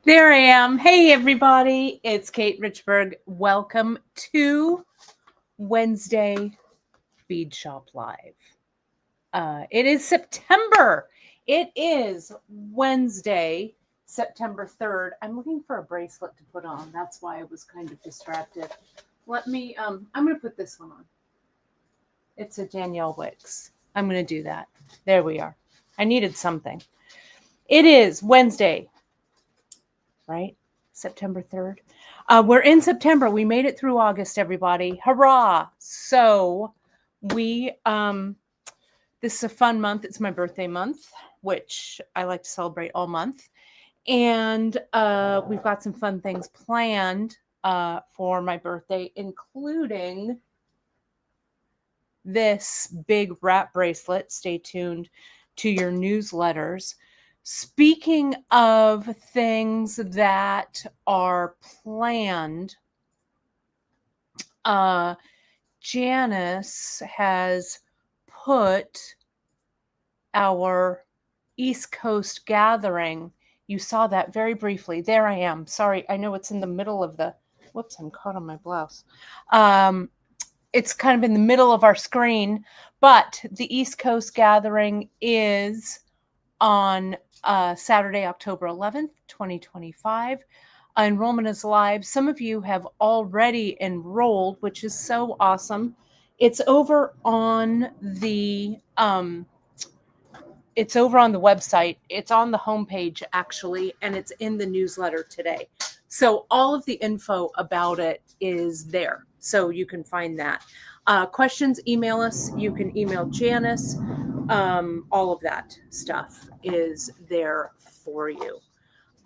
There I am. Hey, everybody. It's Kate Richburg. Welcome to Wednesday Beadshop Live. It is September. It is Wednesday, September 3rd. I'm looking for a bracelet to put on. That's why I was kind of distracted. I'm going to put this one on. It's a Danielle Wicks. I'm going to do that. There we are. I needed something. It is Wednesday, right? September 3rd. We're in September. We made it through August, everybody. Hurrah! So this is a fun month. It's my birthday month, which I like to celebrate all month. And we've got some fun things planned for my birthday, including this big wrap bracelet. Stay tuned to your newsletters. Speaking of things that are planned, Janice has put our East Coast gathering. You saw that very briefly. There I am. Sorry, I know it's in the middle of the, whoops, I'm caught on my blouse. It's kind of in the middle of our screen, but the East Coast gathering is on Saturday, October 11th, 2025. Enrollment is live. Some of you have already enrolled, which is so awesome. It's over on the website. It's on the homepage, actually, and it's in the newsletter today. So all of the info about it is there. So you can find that. Questions, email us. You can email Janice. All of that stuff is there for you.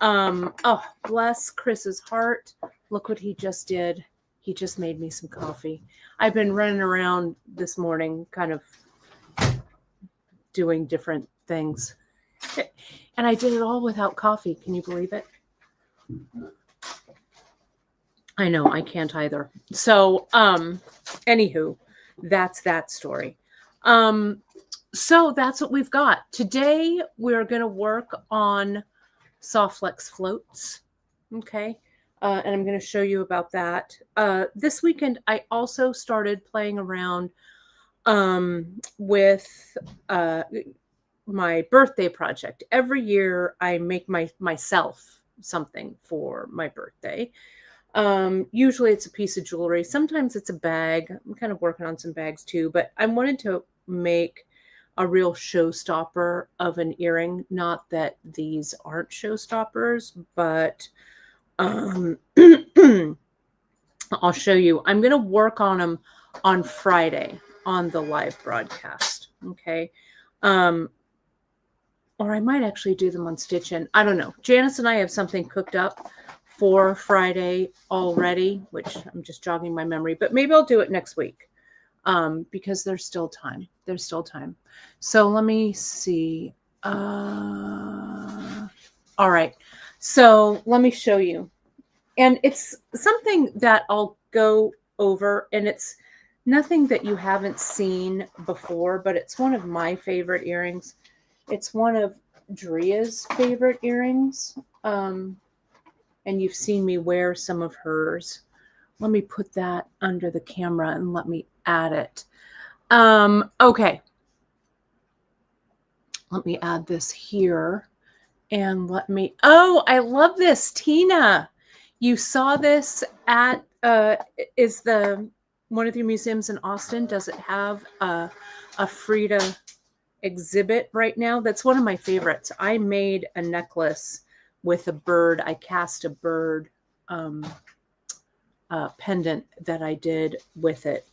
Oh, bless Chris's heart. Look what he just did. He just made me some coffee. I've been running around this morning kind of doing different things. And I did it all without coffee. Can you believe it? I know, I can't either. So, anywho, that's that story. So that's what we've got. Today, we're going to work on soft flex floats. Okay. And I'm going to show you about that. This weekend, I also started playing around with my birthday project. Every year, I make myself something for my birthday. Usually it's a piece of jewelry. Sometimes it's a bag. I'm kind of working on some bags too, but I wanted to make a real showstopper of an earring. Not that these aren't showstoppers, but I'll show you. I'm going to work on them on Friday on the live broadcast. Okay. Or I might actually do them on Stitch In. I don't know. Janice and I have something cooked up for Friday already, which I'm just jogging my memory, but maybe I'll do it next week because there's still time. There's still time. So let me see. All right. So let me show you. And it's something that I'll go over, and it's nothing that you haven't seen before, but it's one of my favorite earrings. It's one of Dria's favorite earrings. And you've seen me wear some of hers. Let me put that under the camera and let me add it. Okay. Let me add this here. And oh, I love this, Tina. You saw this at, is one of your museums in Austin, does it have a Frida exhibit right now? That's one of my favorites. I made a necklace with a bird. I cast a bird pendant that I did with it.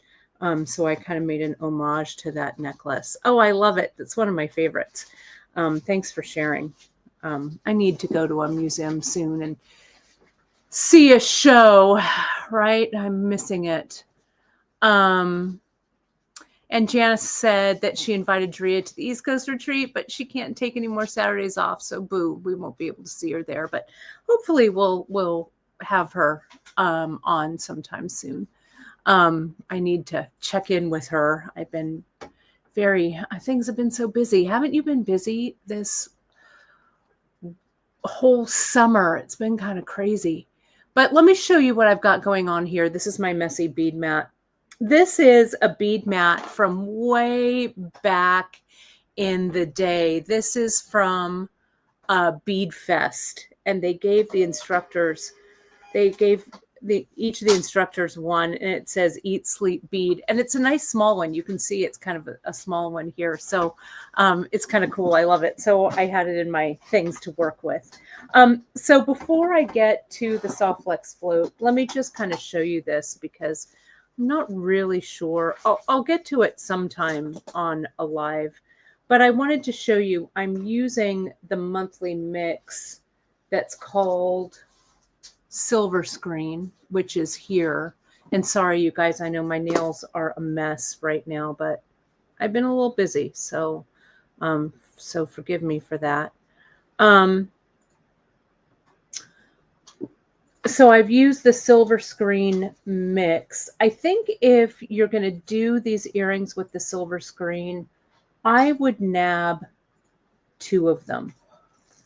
So I kind of made an homage to that necklace. Oh, I love it. That's one of my favorites. Thanks for sharing. I need to go to a museum soon and see a show, right? I'm missing it. And Janice said that she invited Drea to the East Coast retreat, but she can't take any more Saturdays off. So boo, we won't be able to see her there. But hopefully we'll have her on sometime soon. I need to check in with her. I've been things have been so busy. Haven't you been busy this whole summer. It's been kind of crazy. But let me show you what I've got going on here. This is my messy bead mat. This is a bead mat from way back in the day. This is from Bead Fest, and they gave the instructors, each of the instructors one, and it says eat, sleep, bead, and it's a nice small one. You can see it's kind of a small one here, so it's kind of cool. I love it. So I had it in my things to work with. So before I get to the soft flex float, let me just kind of show you this because I'm not really sure. I'll get to it sometime on a live, but I wanted to show you I'm using the monthly mix that's called Silver Screen, which is here. And sorry, you guys, I know my nails are a mess right now, but I've been a little busy, so so forgive me for that. So I've used the Silver Screen mix. I think if you're going to do these earrings with the Silver Screen, I would nab 2 of them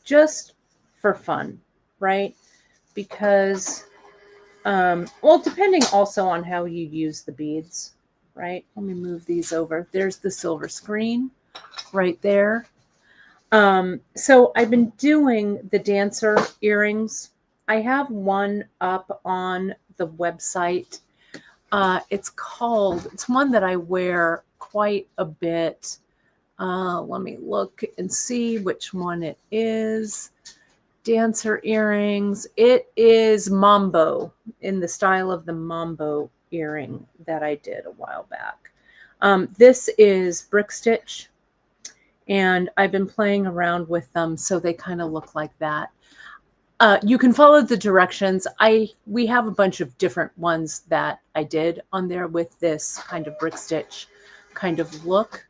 just for fun, right? Because, well, depending also on how you use the beads, right? Let me move these over. There's the Silver Screen right there. So I've been doing the dancer earrings. I have one up on the website. It's one that I wear quite a bit. Let me look and see which one it is. Dancer earrings. It is Mambo, in the style of the Mambo earring that I did a while back. This is brick stitch, and I've been playing around with them so they kind of look like that. You can follow the directions. We have a bunch of different ones that I did on there with this kind of brick stitch kind of look.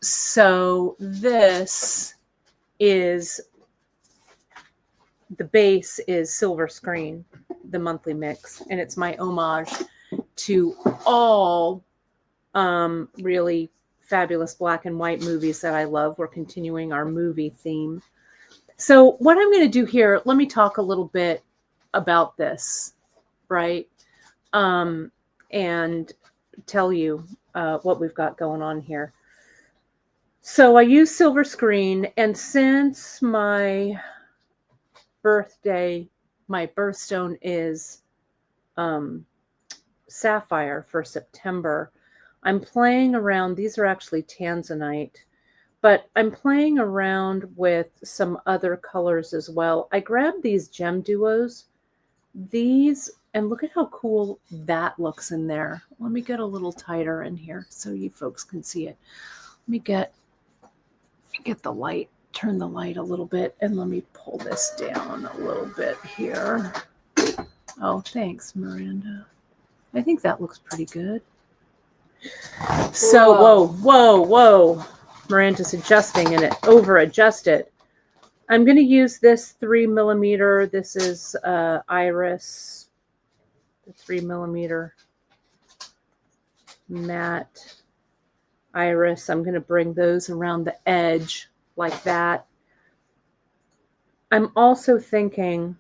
So this is, the base is Silver Screen, the monthly mix, and it's my homage to all really fabulous black and white movies that I love. We're continuing our movie theme. So what I'm going to do here, let me talk a little bit about this, right? And tell you what we've got going on here. So I use Silver Screen, and since my birthday, my birthstone is sapphire for September, I'm playing around. These are actually tanzanite, but I'm playing around with some other colors as well. I grabbed these gem duos, and look at how cool that looks in there. Let me get a little tighter in here so you folks can see it. Let me get the light, turn the light a little bit, and let me pull this down a little bit here. Oh, thanks, Miranda. I think that looks pretty good. So, whoa. Miranda's adjusting, and it over-adjusted. I'm going to use this 3mm. This is Iris, the 3mm matte Iris. I'm going to bring those around the edge like that. I'm also thinking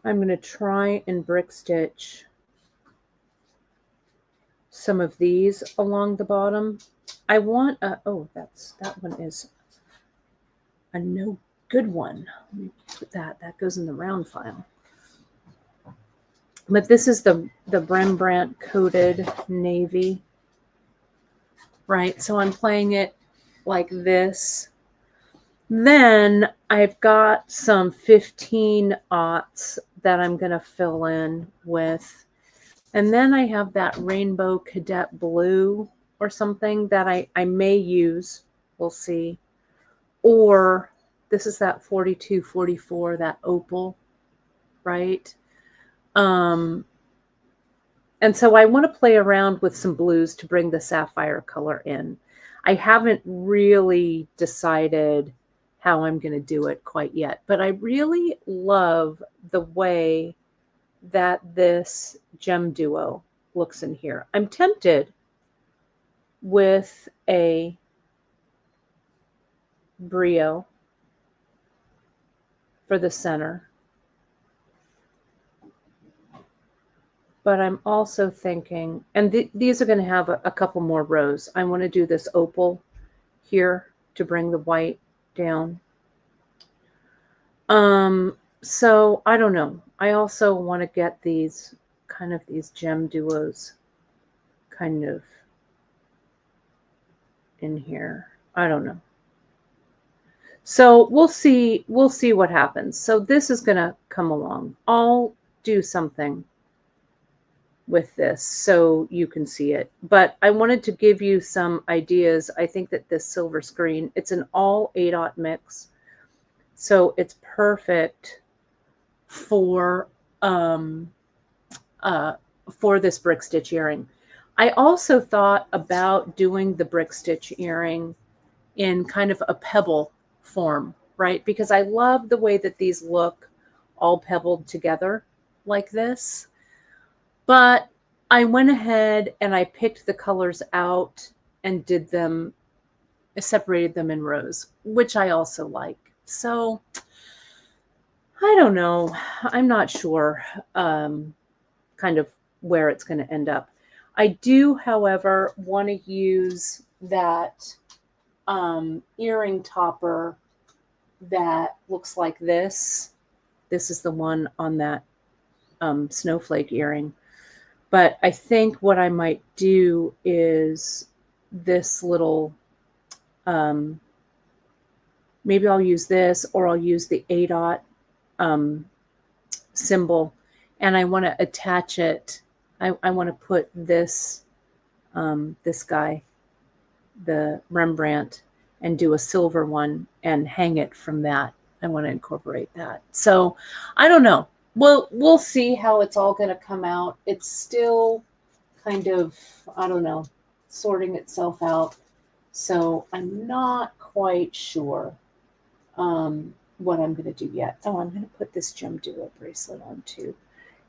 I'm going to try and brick stitch some of these along the bottom. I want a, oh, that one is a no good one. Let me put that goes in the round file. But this is the Rembrandt coated navy, right? So I'm playing it like this. Then I've got some 15-aughts that I'm going to fill in with. And then I have that rainbow cadet blue or something that I may use. We'll see. Or this is that 4244, that opal, right? And so I want to play around with some blues to bring the sapphire color in. I haven't really decided how I'm going to do it quite yet, but I really love the way that this gem duo looks in here. I'm tempted with a brio, for the center. But I'm also thinking, and these are going to have a couple more rows. I want to do this opal here to bring the white down. So I don't know. I also want to get these kind of these gem duos kind of in here. I don't know. So we'll see what happens. So this is going to come along. I'll do something with this so you can see it. But I wanted to give you some ideas. I think that this silver screen, it's an all ALCOTT mix. So it's perfect for this brick stitch earring. I also thought about doing the brick stitch earring in kind of a pebble form, right? Because I love the way that these look all pebbled together like this. But I went ahead and I picked the colors out and did them, separated them in rows, which I also like. So I don't know. I'm not sure kind of where it's going to end up. I do, however, want to use that earring topper that looks like this. This is the one on that snowflake earring. But I think what I might do is this little, maybe I'll use this, or I'll use the ALCOTT symbol, and I want to attach it. I want to put this, this guy, the Rembrandt, and do a silver one and hang it from that. I want to incorporate that. So I don't know. We'll see how it's all going to come out. It's still kind of, I don't know, sorting itself out. So I'm not quite sure what I'm going to do yet. Oh, I'm going to put this Gem Duo bracelet on too.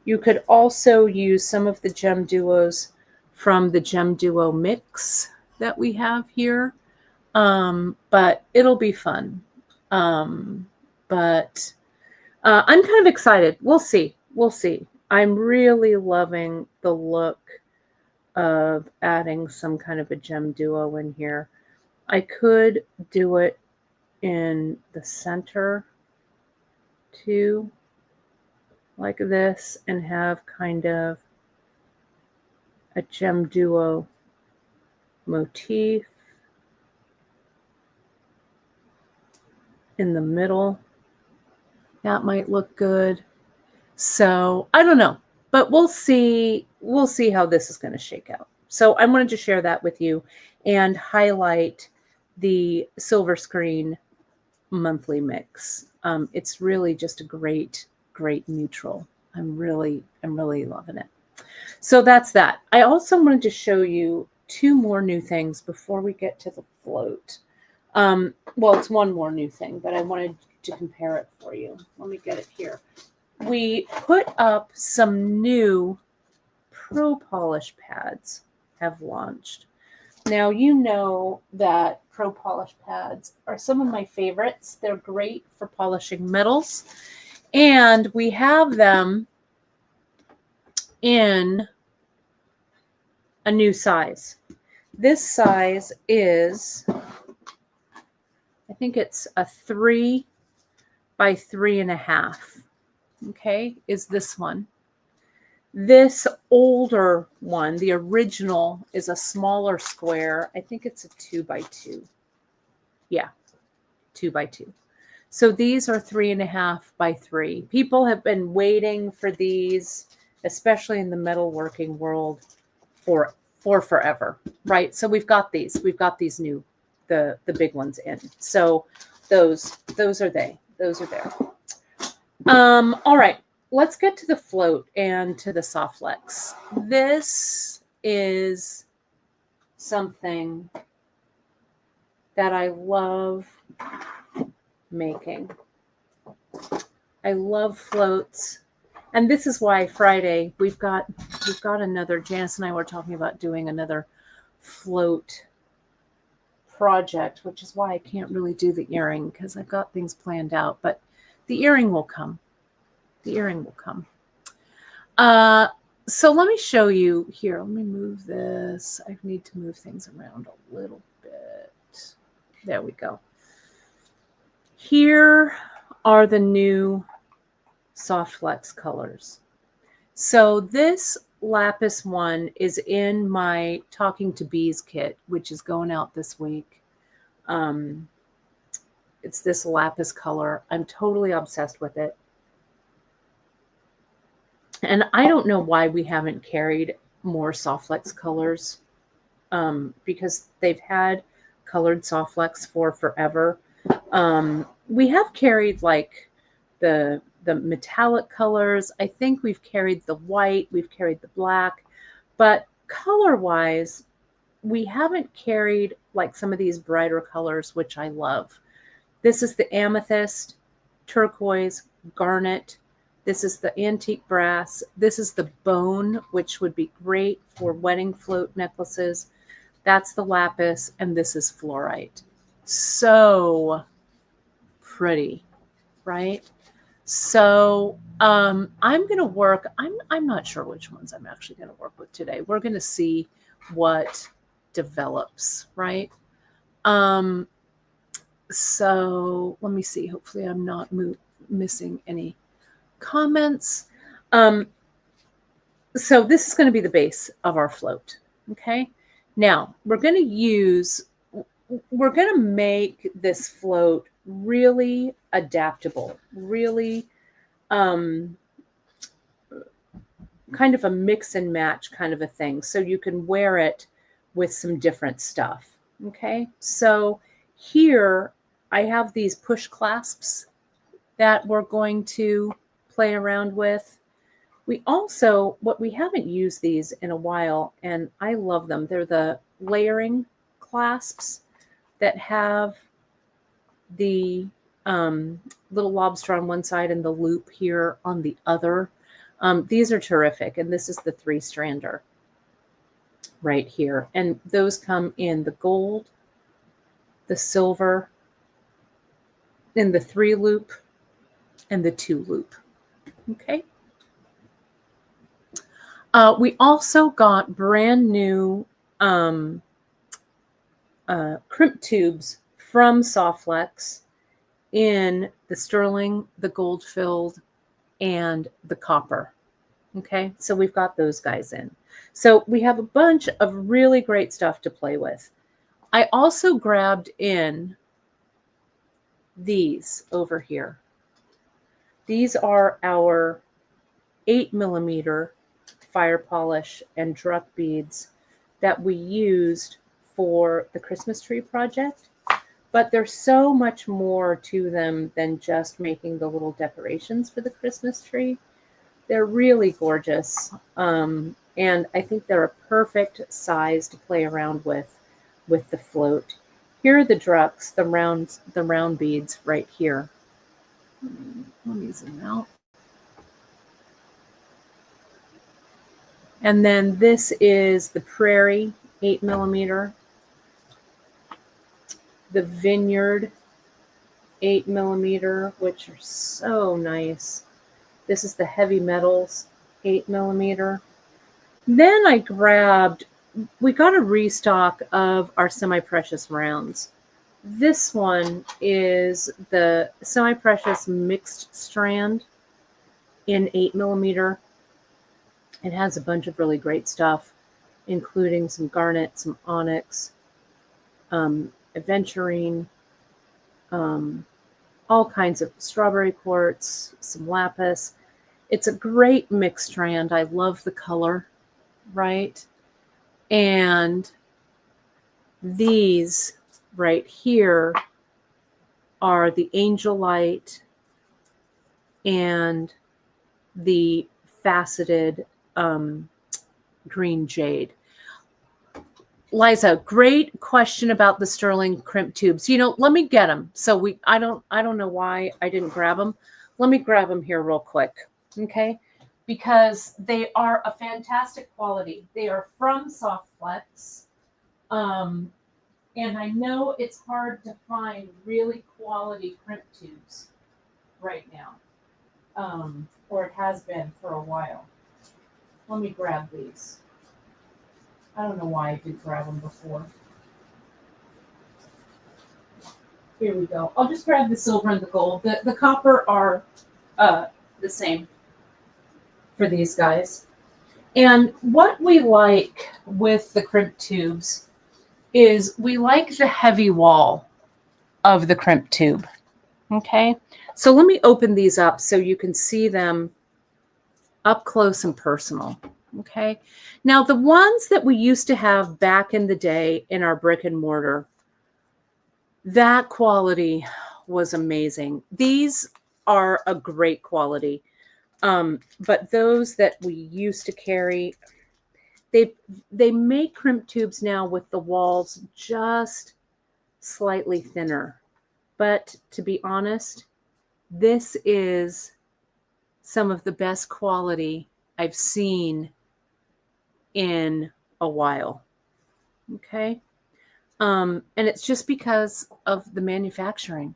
You could also use some of the Gem Duos from the Gem Duo mix that we have here. But it'll be fun. But I'm kind of excited. We'll see. We'll see. I'm really loving the look of adding some kind of a Gem Duo in here. I could do it in the center too, like this, and have kind of a Gem Duo motif in the middle. That might look good. So I don't know, but we'll see. We'll see how this is going to shake out. So I wanted to share that with you and highlight the Silver Screen monthly mix. It's really just a great neutral. I'm really loving it. So that's that. I also wanted to show you two more new things before we get to the float. Well, it's one more new thing, but I wanted to compare it for you. Let me get it here. We put up some new Pro Polish pads have launched. Now, you know that Pro Polish pads are some of my favorites. They're great for polishing metals. And we have them in a new size. This size is, I think it's a 3 by 3.5. Okay, is this one. This older one, the original, is a smaller square. I think it's a 2 by 2. Yeah, 2 by 2. So these are 3.5 by 3. People have been waiting for these, especially in the metalworking world, for forever, right? So we've got these. We've got these new, the big ones in. So those are they. Those are there. All right. Let's get to the float and to the soft flex. This is something that I love making. I love floats. And this is why Friday we've got another, Janice and I were talking about doing another float project, which is why I can't really do the earring because I've got things planned out. But The earring will come. The earring will come. So let me show you here. Let me move this. I need to move things around a little bit. There we go. Here are the new soft flex colors. So this lapis one is in my Talking to Bees kit, which is going out this week. It's this lapis color. I'm totally obsessed with it. And I don't know why we haven't carried more soft flex colors, because they've had colored soft flex for forever. We have carried like the metallic colors. I think we've carried the white, we've carried the black, but color-wise, we haven't carried like some of these brighter colors, which I love. This is the amethyst, turquoise, garnet. This is the antique brass. This is the bone, which would be great for wedding float necklaces. That's the lapis, and this is fluorite. So pretty, right? So I'm going to work. I'm not sure which ones I'm actually going to work with today. We're going to see what develops, right? So let me see. Hopefully I'm not missing any comments. So this is going to be the base of our float. Okay. Now we're going to make this float really adaptable, really kind of a mix and match kind of a thing. So you can wear it with some different stuff. Okay. So here I have these push clasps that we're going to play around with. We also, what we haven't used these in a while, and I love them. They're the layering clasps that have the little lobster on one side and the loop here on the other. These are terrific. And this is the 3-strander right here. And those come in the gold, the silver, in the 3-loop, and the 2-loop. Okay. We also got brand new crimp tubes from Softflex in the sterling, the gold filled, and the copper. Okay, so we've got those guys in. So we have a bunch of really great stuff to play with. I also grabbed in these over here. These are our 8mm fire polish and druck beads that we used for the Christmas tree project, but there's so much more to them than just making the little decorations for the Christmas tree. They're really gorgeous, and I think they're a perfect size to play around with the float. Here are the drucks, the round beads right here. Let me zoom out. And then this is the Prairie 8mm, the Vineyard 8mm, which are so nice. This is the Heavy Metals 8mm. Then I grabbed, we got a restock of our semi-precious rounds. This one is the semi-precious mixed strand in 8mm. It has a bunch of really great stuff, including some garnet, some onyx, aventurine, all kinds of strawberry quartz, some lapis. It's a great mixed strand. I love the color, right? And these right here are the Angel Light and the faceted green jade. Liza, great question about the sterling crimp tubes. You know, let me get them. So I don't know why I didn't grab them. Let me grab them here real quick, okay? Because they are a fantastic quality. They are from Softflex, and I know it's hard to find really quality crimp tubes, right now, or it has been for a while. Let me grab these. I don't know why I didn't grab them before. Here we go. I'll just grab the silver and the gold. The copper are the same for these guys. And what we like with the crimp tubes is we like the heavy wall of the crimp tube. Okay, so let me open these up so you can see them up close and personal. Okay, now the ones that we used to have back in the day in our brick and mortar, that quality was amazing. These are a great quality. But those that we used to carry, they make crimp tubes now with the walls just slightly thinner. But to be honest, this is some of the best quality I've seen in a while. Okay. And it's just because of the manufacturing,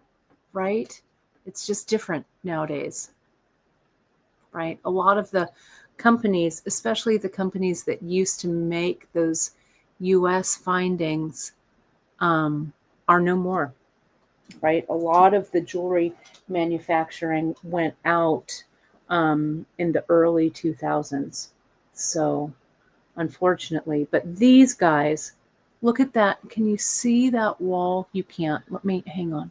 right? It's just different nowadays, right? A lot of the companies, especially the companies that used to make those US findings, are no more, right? A lot of the jewelry manufacturing went out in the early 2000s. So unfortunately, but these guys, look at that. Can you see that wall? You can't. Let me, hang on.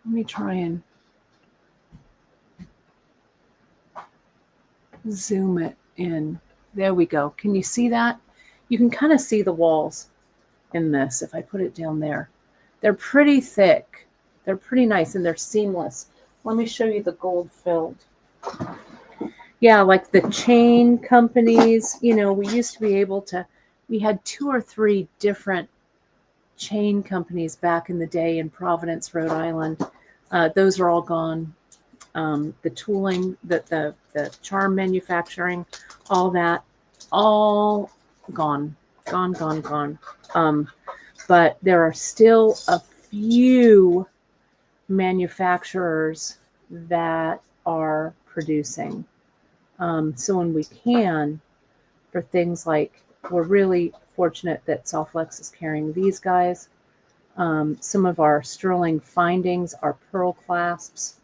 Let me try and zoom it in. There we go. Can you see that? You can kind of see the walls in this if I put it down there. They're pretty thick. They're pretty nice and they're seamless. Let me show you the gold filled. Yeah, like the chain companies, you know, we used to be able to, we had 2 or 3 different chain companies back in the day in Providence, Rhode Island. Those are all gone. The tooling, the charm manufacturing, all that, all gone. But there are still a few manufacturers that are producing. So when we can, for things like, we're really fortunate that Softflex is carrying these guys. Some of our sterling findings are pearl clasps.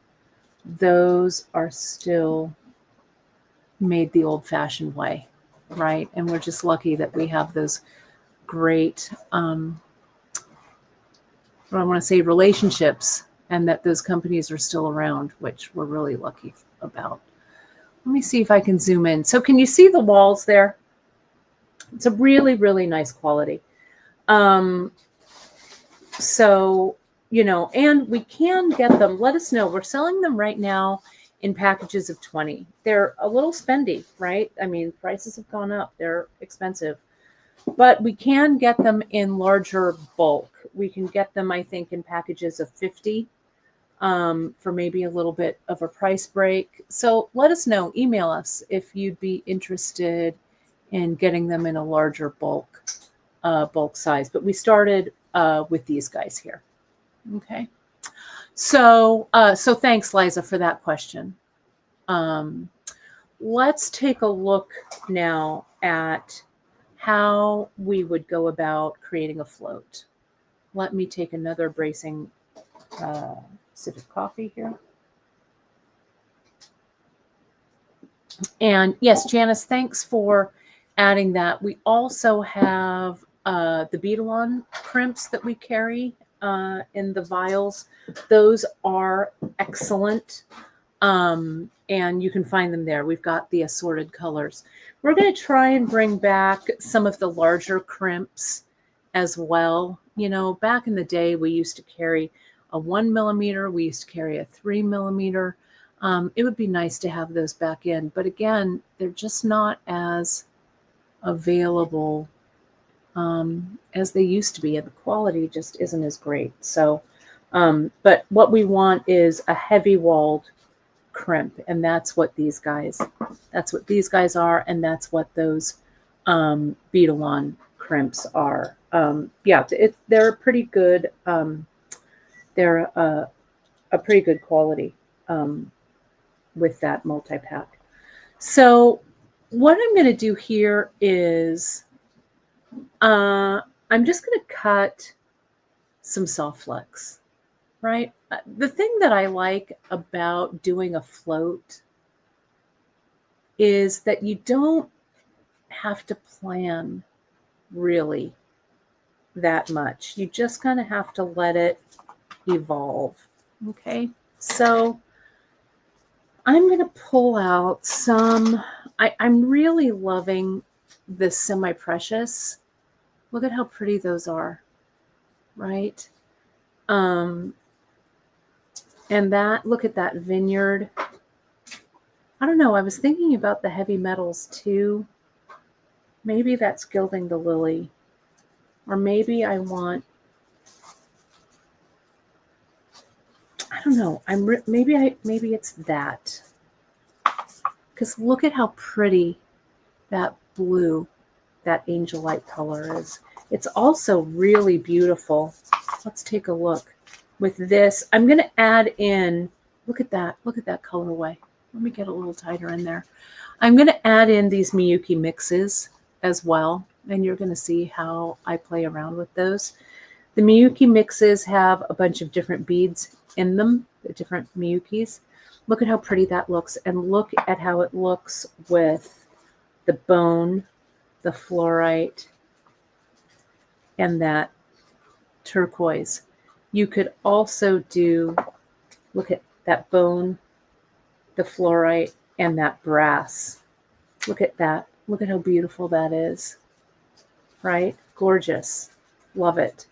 Those are still made the old-fashioned way, right? And we're just lucky that we have those great, what I want to say, relationships, and that those companies are still around, which we're really lucky about. Let me see if I can zoom in. So can you see the walls there? It's a really, really nice quality. So, you know, and we can get them. Let us know. We're selling them right now in packages of 20. They're a little spendy, right? I mean, prices have gone up. They're expensive. But we can get them in larger bulk. We can get them, I think, in packages of 50 for maybe a little bit of a price break. So let us know. Email us if you'd be interested in getting them in a larger bulk size. But we started with these guys here. Okay. So thanks, Liza, for that question. Let's take a look now at how we would go about creating a float. Let me take another bracing sip of coffee here. And yes, Janice, thanks for adding that. We also have the bead-y crimps that we carry in the vials. Those are excellent. And you can find them there. We've got the assorted colors. We're going to try and bring back some of the larger crimps as well. You know, back in the day, we used to carry a 1 millimeter. We used to carry a 3 millimeter. It would be nice to have those back in. But again, they're just not as available as they used to be. And the quality just isn't as great. So, but what we want is a heavy walled crimp, and that's what these guys are, and that's what those bead-y crimps are. Yeah, they're pretty good. They're a pretty good quality. with that multi-pack. So what I'm going to do here is I'm just going to cut some soft flecks, right? The thing that I like about doing a float is that you don't have to plan really that much. You just kind of have to let it evolve. Okay, so I'm going to pull out some, I'm really loving this semi-precious. Look at how pretty those are, right? And that, look at that vineyard. I don't know, I was thinking about the heavy metals too. Maybe that's gilding the lily. Or maybe I want, I don't know, maybe it's that. Because look at how pretty that blue, that angel light color is. It's also really beautiful. Let's take a look. With this, I'm going to add in, look at that colorway. Let me get a little tighter in there. I'm going to add in these Miyuki mixes as well, and you're going to see how I play around with those. The Miyuki mixes have a bunch of different beads in them, the different Miyukis. Look at how pretty that looks, and look at how it looks with the bone, the fluorite, and that turquoise. You could also do, look at that bone, the fluorite, and that brass. Look at that. Look at how beautiful that is, right? Gorgeous. Love it.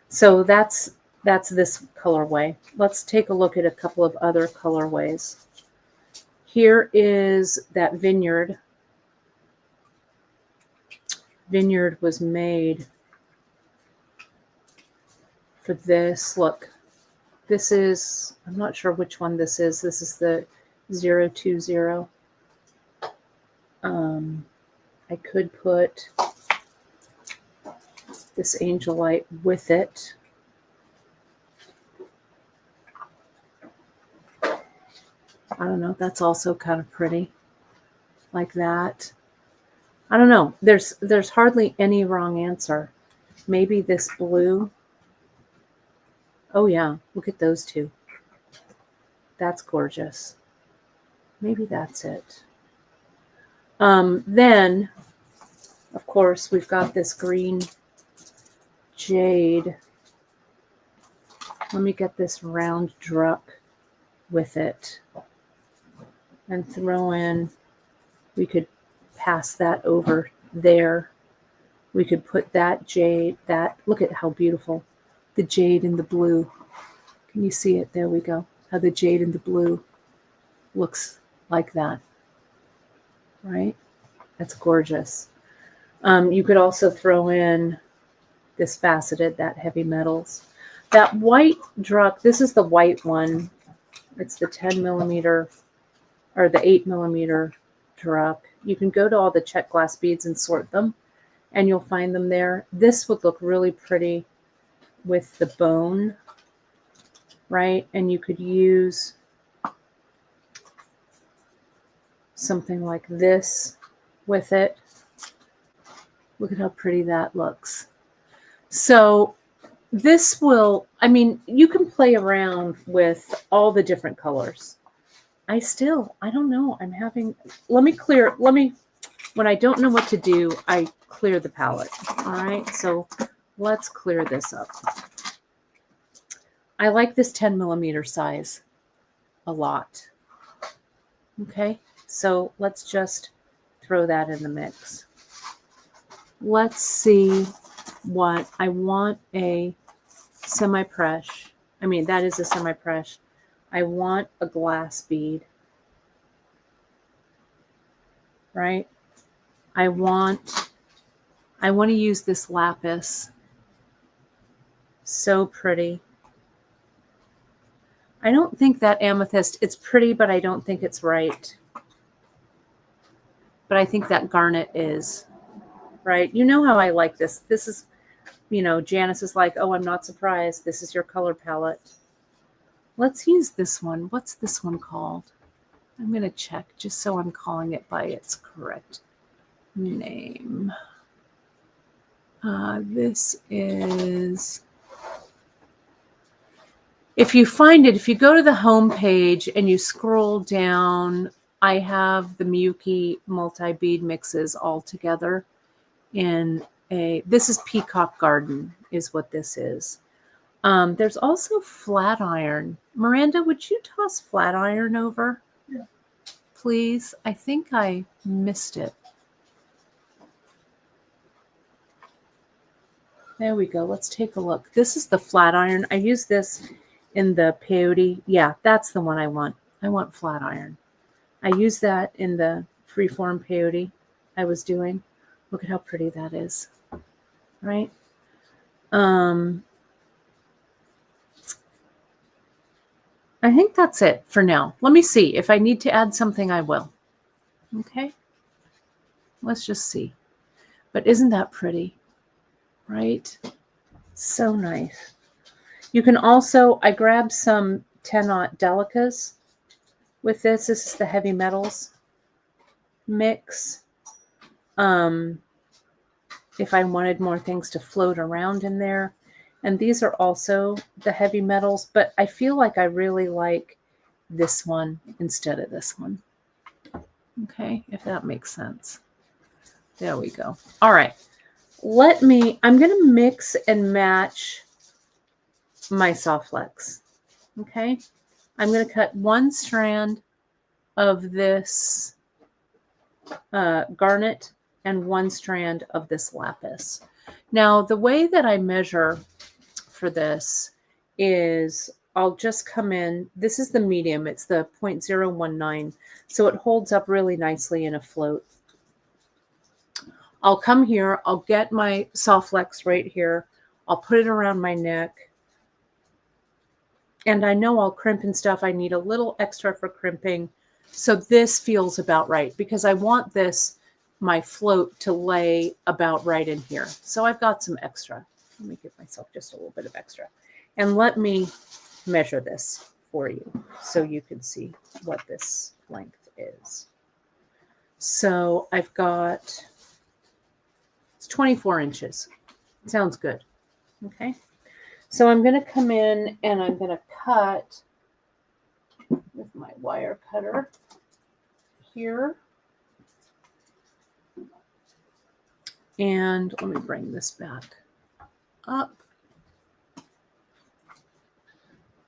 So that's this colorway. Let's take a look at a couple of other colorways. Here is that vineyard. Vineyard was made for this. Look, this is, I'm not sure which one this is. This is the 020. I could put this angel light with it. I don't know. That's also kind of pretty, like that. I don't know. There's hardly any wrong answer. Maybe this blue. Oh yeah, look at those two. That's gorgeous. Maybe that's it. Then, of course, we've got this green jade. Let me get this round druck with it and throw in, we could pass that over there. We could put that jade, look at how beautiful, the jade and the blue. Can you see it? There we go. How the jade and the blue looks like that, right? That's gorgeous. You could also throw in this faceted, that heavy metals. That white druck, this is the white one. It's the 10 millimeter or the 8 millimeter druck. You can go to all the check glass beads and sort them, and you'll find them there. This would look really pretty with the bone, right? And you could use something like this with it. Look at how pretty that looks. So this will, I mean, you can play around with all the different colors. I don't know. I'm having, when I don't know what to do, I clear the palette. All right. So let's clear this up. I like this 10 millimeter size a lot. Okay. So let's just throw that in the mix. Let's see what I want. A semi-press. I mean, that is a semi-press. I want a glass bead, right? I want to use this lapis. So pretty. I don't think that amethyst, it's pretty, but I don't think it's right. But I think that garnet is, right? You know how I like this. This is, you know, Janice is like, oh, I'm not surprised. This is your color palette. Let's use this one. What's this one called? I'm going to check just so I'm calling it by its correct name. This is, if you find it, if you go to the home page and you scroll down, I have the Miyuki multi-bead mixes all together in a, this is Peacock Garden is what this is. There's also flat iron. Miranda, would you toss flat iron over? Yeah. Please. I think I missed it. There we go. Let's take a look. This is the flat iron. I use this in the peyote. Yeah, that's the one I want. I want flat iron. I use that in the freeform peyote I was doing. Look at how pretty that is, right? I think that's it for now. Let me see. If I need to add something, I will. Okay. Let's just see. But isn't that pretty? Right? So nice. You can also, I grabbed some 10-aught delicas with this. This is the heavy metals mix. If I wanted more things to float around in there. And these are also the heavy metals, but I feel like I really like this one instead of this one. Okay, if that makes sense. There we go. All right. I'm going to mix and match my soft flex. Okay. I'm going to cut one strand of this garnet and one strand of this lapis. Now, the way that I measure for this is I'll just come in. This is the medium. It's the 0.019. So it holds up really nicely in a float. I'll come here. I'll get my soft flex right here. I'll put it around my neck. And I know I'll crimp and stuff. I need a little extra for crimping. So this feels about right because I want this, my float, to lay about right in here. So I've got some extra. Let me give myself just a little bit of extra. And let me measure this for you so you can see what this length is. So I've got, it's 24 inches. Sounds good. Okay. So I'm going to come in and I'm going to cut with my wire cutter here. And let me bring this back up.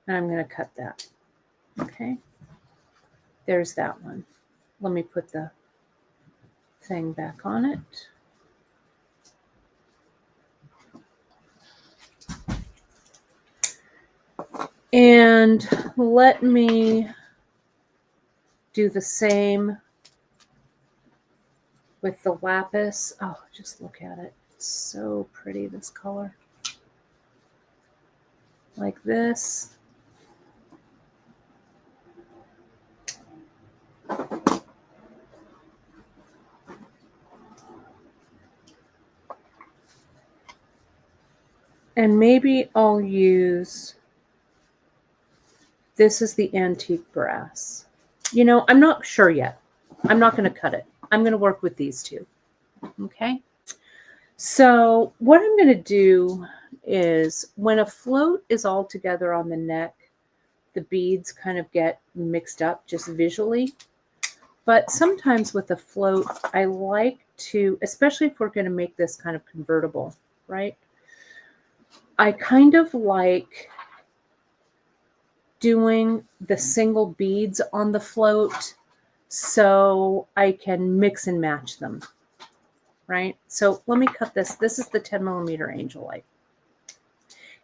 And I'm going to cut that. Okay. There's that one. Let me put the thing back on it. And let me do the same with the lapis. Oh, just look at it. It's so pretty, this color. Like this. And maybe I'll use, this is the antique brass. You know, I'm not sure yet. I'm not going to cut it. I'm going to work with these two. Okay. So what I'm going to do is when a float is all together on the neck, the beads kind of get mixed up just visually. But sometimes with a float, I like to, especially if we're going to make this kind of convertible, right? I kind of like doing the single beads on the float so I can mix and match them, right? So let me cut this. This is the 10mm angel light.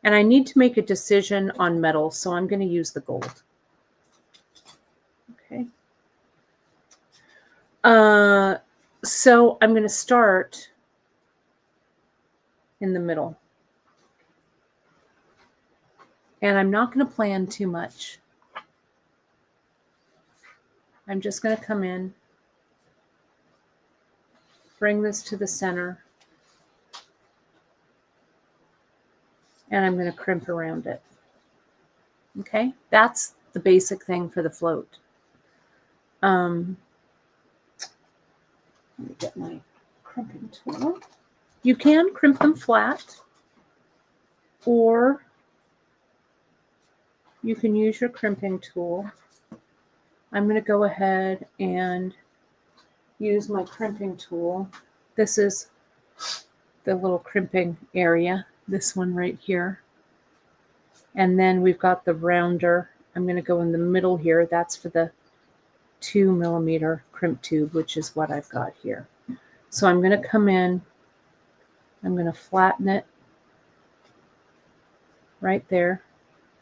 And I need to make a decision on metal, so I'm going to use the gold. Okay. So I'm going to start in the middle. And I'm not going to plan too much. I'm just going to come in, bring this to the center, and I'm going to crimp around it. Okay, that's the basic thing for the float. Let me get my crimping tool. You can crimp them flat, or you can use your crimping tool. I'm going to go ahead and use my crimping tool. This is the little crimping area, this one right here. And then we've got the rounder. I'm going to go in the middle here. That's for the 2 millimeter crimp tube, which is what I've got here. So I'm going to come in, I'm going to flatten it right there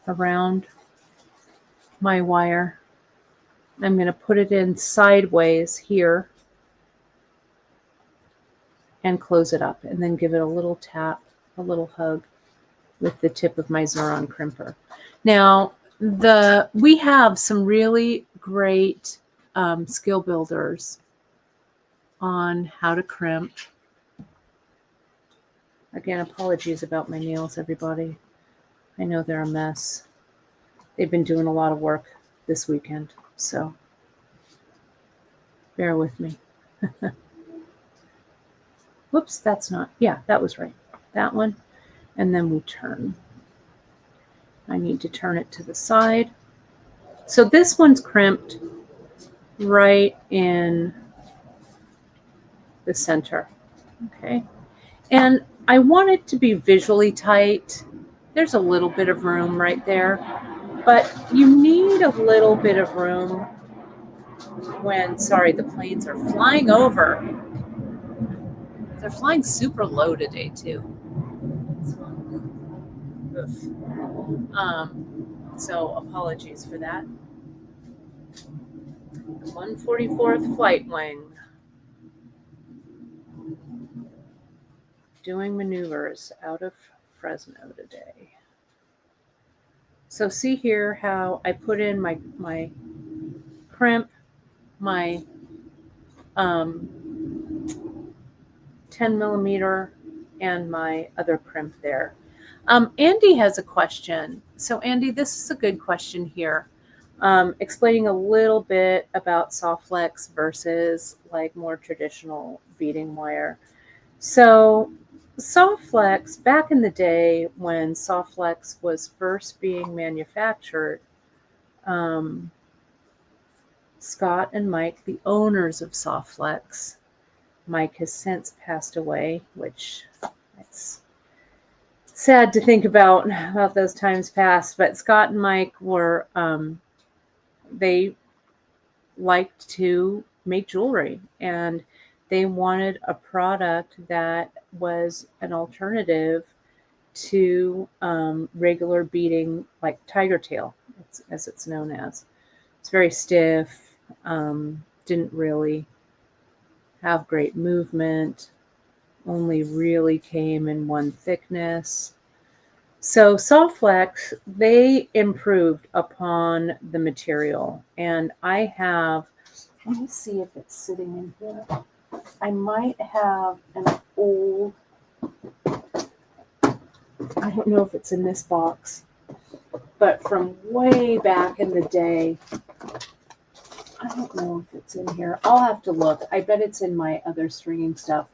around my wire. I'm going to put it in sideways here and close it up, and then give it a little tap, a little hug with the tip of my Xuron crimper. Now, we have some really great skill builders on how to crimp. Again, apologies about my nails, everybody. I know they're a mess. They've been doing a lot of work this weekend, so bear with me. Whoops, that's not, yeah, that was right. That one. And then we turn. I need to turn it to the side. So this one's crimped right in the center. Okay. And I want it to be visually tight. There's a little bit of room right there, but you need a little bit of room when, sorry, the planes are flying over. They're flying super low today too. So apologies for that. The 144th Flight Wing doing maneuvers out of Fresno today. So see here how I put in my crimp, my 10 millimeter, and my other crimp there. Andy has a question. So Andy, this is a good question here. Explaining a little bit about soft flex versus like more traditional beading wire. So soft flex, back in the day when soft flex was first being manufactured, Scott and Mike, the owners of soft flex, Mike has since passed away, which it's sad to think about those times past, but Scott and Mike were, they liked to make jewelry, and they wanted a product that was an alternative to regular beading, like tiger tail, as it's known as. It's very stiff, didn't really have great movement, only really came in one thickness. So soft flex, they improved upon the material. And I have, let me see if it's sitting in here. I might have an old, I don't know if it's in this box, but from way back in the day, I don't know if it's in here. I'll have to look. I bet it's in my other stringing stuff.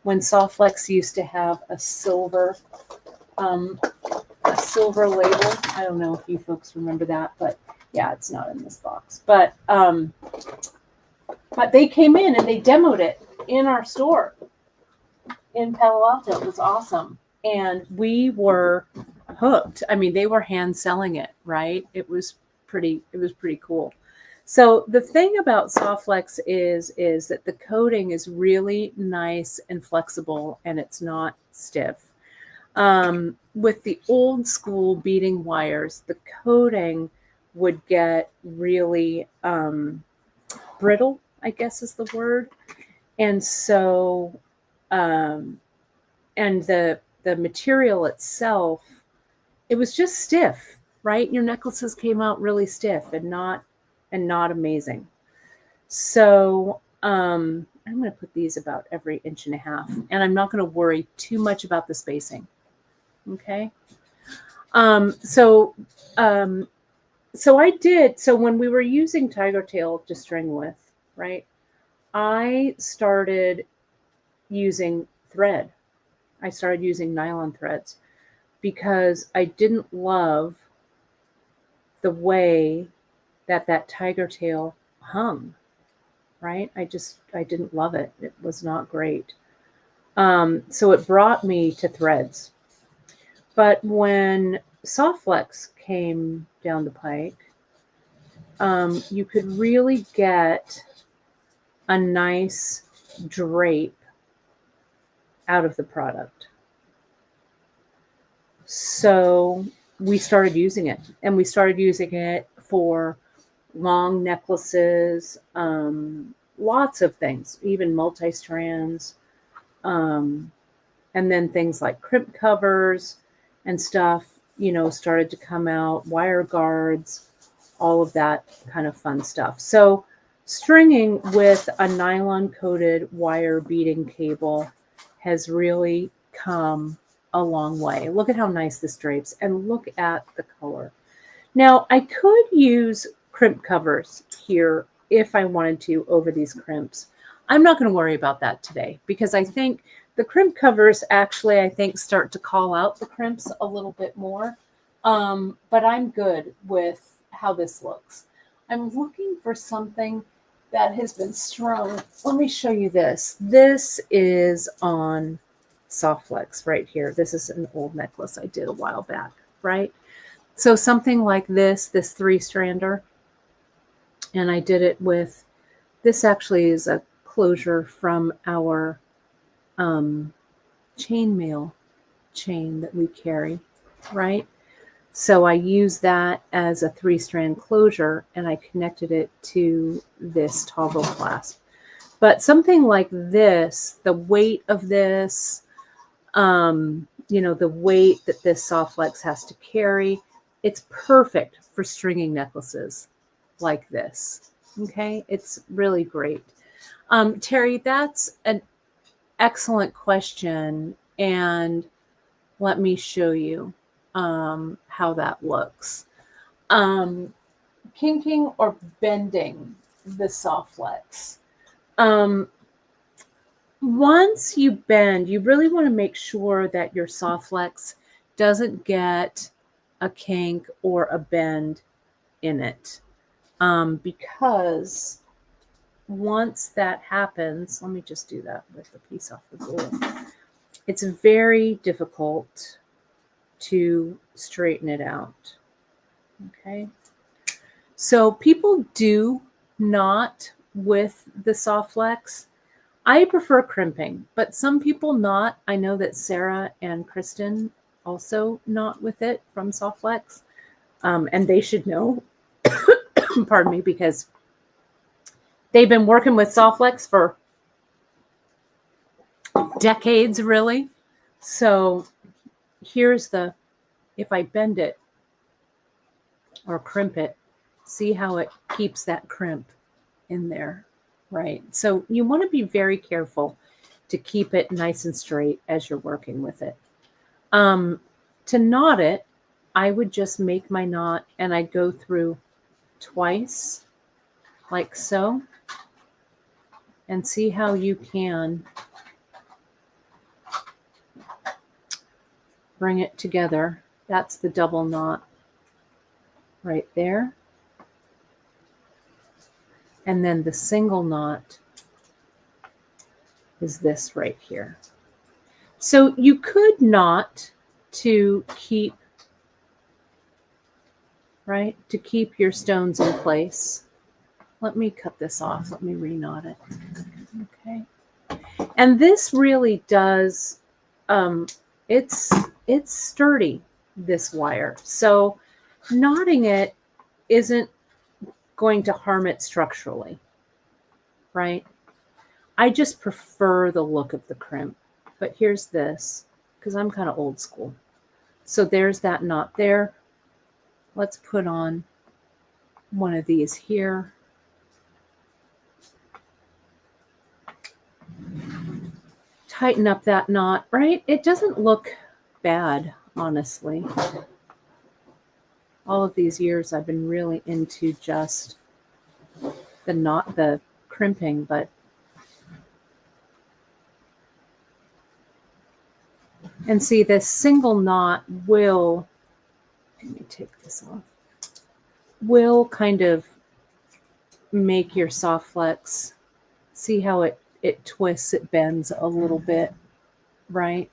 When soft flex used to have a silver label. I don't know if you folks remember that, but yeah, it's not in this box. But they came in and they demoed it in our store in Palo Alto. It was awesome. And we were hooked. I mean, they were hand selling it, right? It was pretty cool. So the thing about soft flex is that the coating is really nice and flexible, and it's not stiff. With the old school beading wires, the coating would get really brittle, I guess is the word. And so, and the material itself, it was just stiff, right? Your necklaces came out really stiff and not amazing. So I'm going to put these about every 1.5 inches, and I'm not going to worry too much about the spacing. Okay. so I did. So when we were using tiger tail to string with, right, I started using thread. I started using nylon threads because I didn't love the way that that tiger tail hung, right? I didn't love it. It was not great. So it brought me to threads. But when soft flex came down the pike, you could really get a nice drape out of the product. So we started using it, and we started using it for long necklaces, lots of things, even multi-strands, and then things like crimp covers and stuff, started to come out, wire guards, all of that kind of fun stuff. So stringing with a nylon coated wire beading cable has really come a long way. Look at how nice this drapes, and look at the color. Now I could use crimp covers here if I wanted to over these crimps. I'm not going to worry about that today because I think the crimp covers actually, I think, start to call out the crimps a little bit more. But I'm good with how this looks. I'm looking for something that has been strung. Let me show you this. This is on soft flex right here. This is an old necklace I did a while back, right? So something like this 3-strander, and I did it with, this actually is a closure from our chainmail chain that we carry, right? So I used that as a 3-strand closure, and I connected it to this toggle clasp. But something like this, the weight of this, the weight that this soft flex has to carry, it's perfect for stringing necklaces like this. Okay, it's really great. Terry, that's an excellent question, and let me show you how that looks. Kinking or bending the soft flex. Once you bend, you really want to make sure that your soft flex doesn't get a kink or a bend in it. Because once that happens, let me just do that with the piece off the bowl. It's very difficult to straighten it out. Okay. So people do knot with the soft flex. I prefer crimping, but some people knot. I know that Sarah and Kristen also knot with it from soft flex. And they should know, pardon me, because they've been working with soft flex for decades, really. So here's the, if I bend it or crimp it, see how it keeps that crimp in there, right? So you want to be very careful to keep it nice and straight as you're working with it. To knot it, I would just make my knot, and I'd go through twice, like so, and see how you can bring it together. That's the double knot right there. And then the single knot is this right here. So you could knot to keep, right, to keep your stones in place. Let me cut this off. Let me re-knot it. Okay. And this really does, it's sturdy, this wire. So knotting it isn't going to harm it structurally, right? I just prefer the look of the crimp. But here's this, because I'm kind of old school. So there's that knot there. Let's put on one of these here. Tighten up that knot, right? It doesn't look bad, honestly. All of these years I've been really into just the crimping, but and see, this single knot will, let me take this off, will kind of make your soft flex, see how it twists, it bends a little bit, right?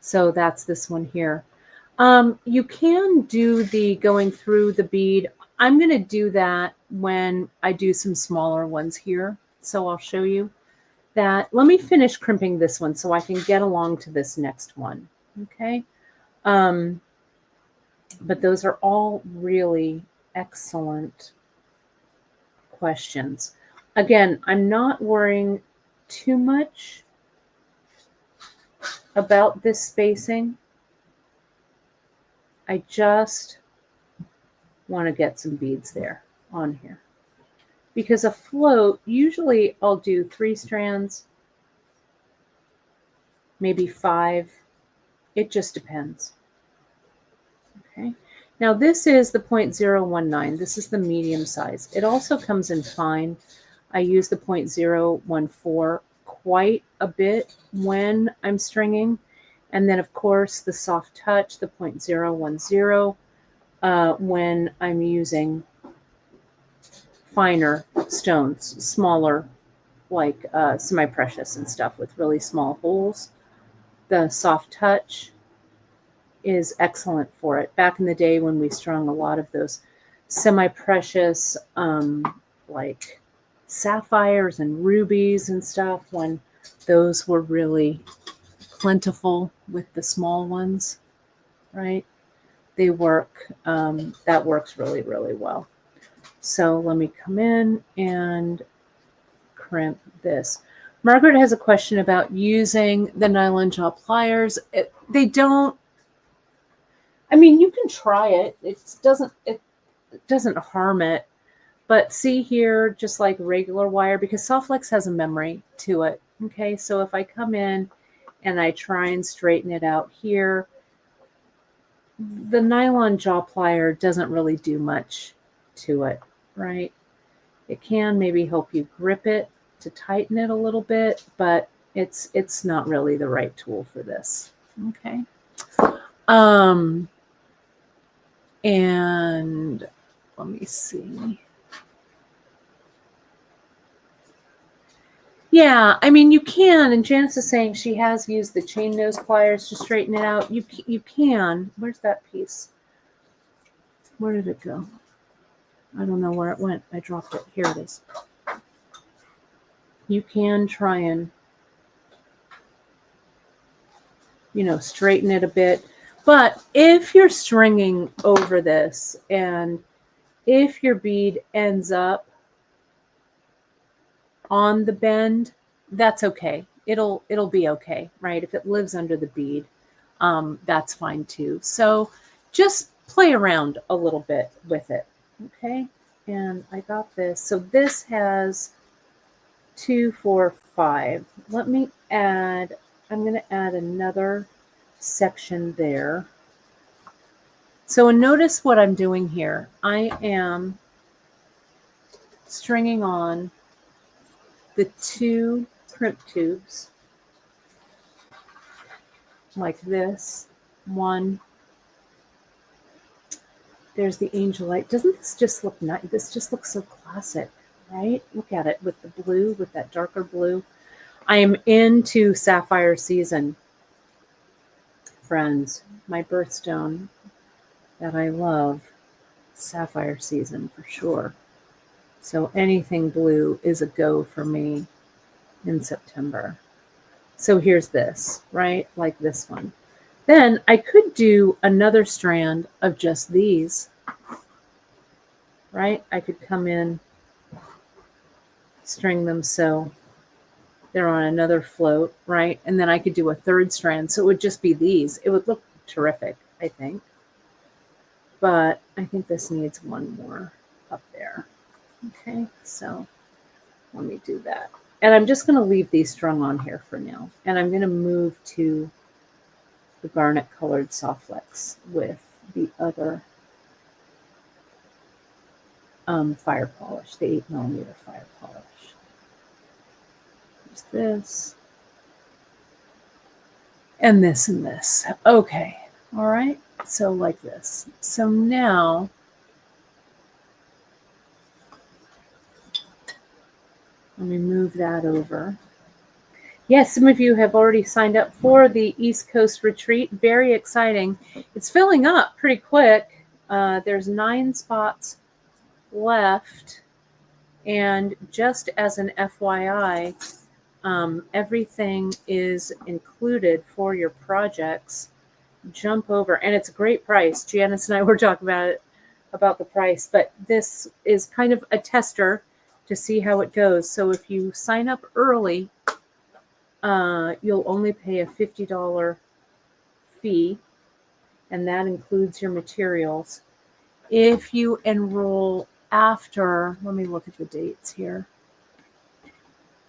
So that's this one here. You can do the going through the bead. I'm going to do that when I do some smaller ones here. So I'll show you that. Let me finish crimping this one so I can get along to this next one. Okay. But those are all really excellent questions. Again, I'm not worrying too much about this spacing. I just want to get some beads there on here. Because a float, usually I'll do 3 strands, maybe 5. It just depends. Okay. Now this is the 0.019. This is the medium size. It also comes in fine. I use the 0.014 quite a bit when I'm stringing. And then of course the soft touch, the 0.010, when I'm using finer stones, smaller, like semi-precious and stuff with really small holes. The soft touch is excellent for it. Back in the day when we strung a lot of those semi-precious, like sapphires and rubies and stuff, when those were really plentiful with the small ones, right? They work, that works really, really well. So let me come in and crimp this. Margaret has a question about using the nylon jaw pliers. They don't, I mean, you can try it. It doesn't harm it. But see here, just like regular wire, because soft flex has a memory to it. Okay, so if I come in and I try and straighten it out here, the nylon jaw plier doesn't really do much to it, right? It can maybe help you grip it to tighten it a little bit, but it's not really the right tool for this. Okay. And let me see. Yeah, I mean, you can, and Janice is saying she has used the chain nose pliers to straighten it out. You can. Where's that piece? Where did it go? I don't know where it went. I dropped it. Here it is. You can try and, you know, straighten it a bit. But if you're stringing over this and if your bead ends up on the bend, that's okay. It'll be okay, right? If it lives under the bead, that's fine too. So just play around a little bit with it, okay? And I got this. So this has 2, 4, 5. Let me add, I'm going to add another section there. So notice what I'm doing here. I am stringing on the 2 crimp tubes like this. 1. There's the angelite. Doesn't this just look nice? This just looks so classic, right? Look at it with the blue, with that darker blue. I am into sapphire season, friends. My birthstone that I love, sapphire season for sure. So anything blue is a go for me in September. So here's this, right? Like this one. Then I could do another strand of just these, right? I could come in, string them so they're on another float, right? And then I could do a 3rd strand. So it would just be these. It would look terrific, I think. But I think this needs one more up there. Okay, so let me do that. And I'm just going to leave these strung on here for now. And I'm going to move to the garnet colored soft flex with the other fire polish, the 8mm fire polish. There's this. And this and this. Okay. All right. So like this. So now let me move that over. Yes, some of you have already signed up for the East Coast retreat. Very exciting. It's filling up pretty quick. There's 9 spots left. And just as an FYI, everything is included for your projects. Jump over, and it's a great price. Janice and I were talking about the price, but this is kind of a tester to see how it goes. So if you sign up early, you'll only pay a $50 fee, and that includes your materials. If you enroll after, let me look at the dates here.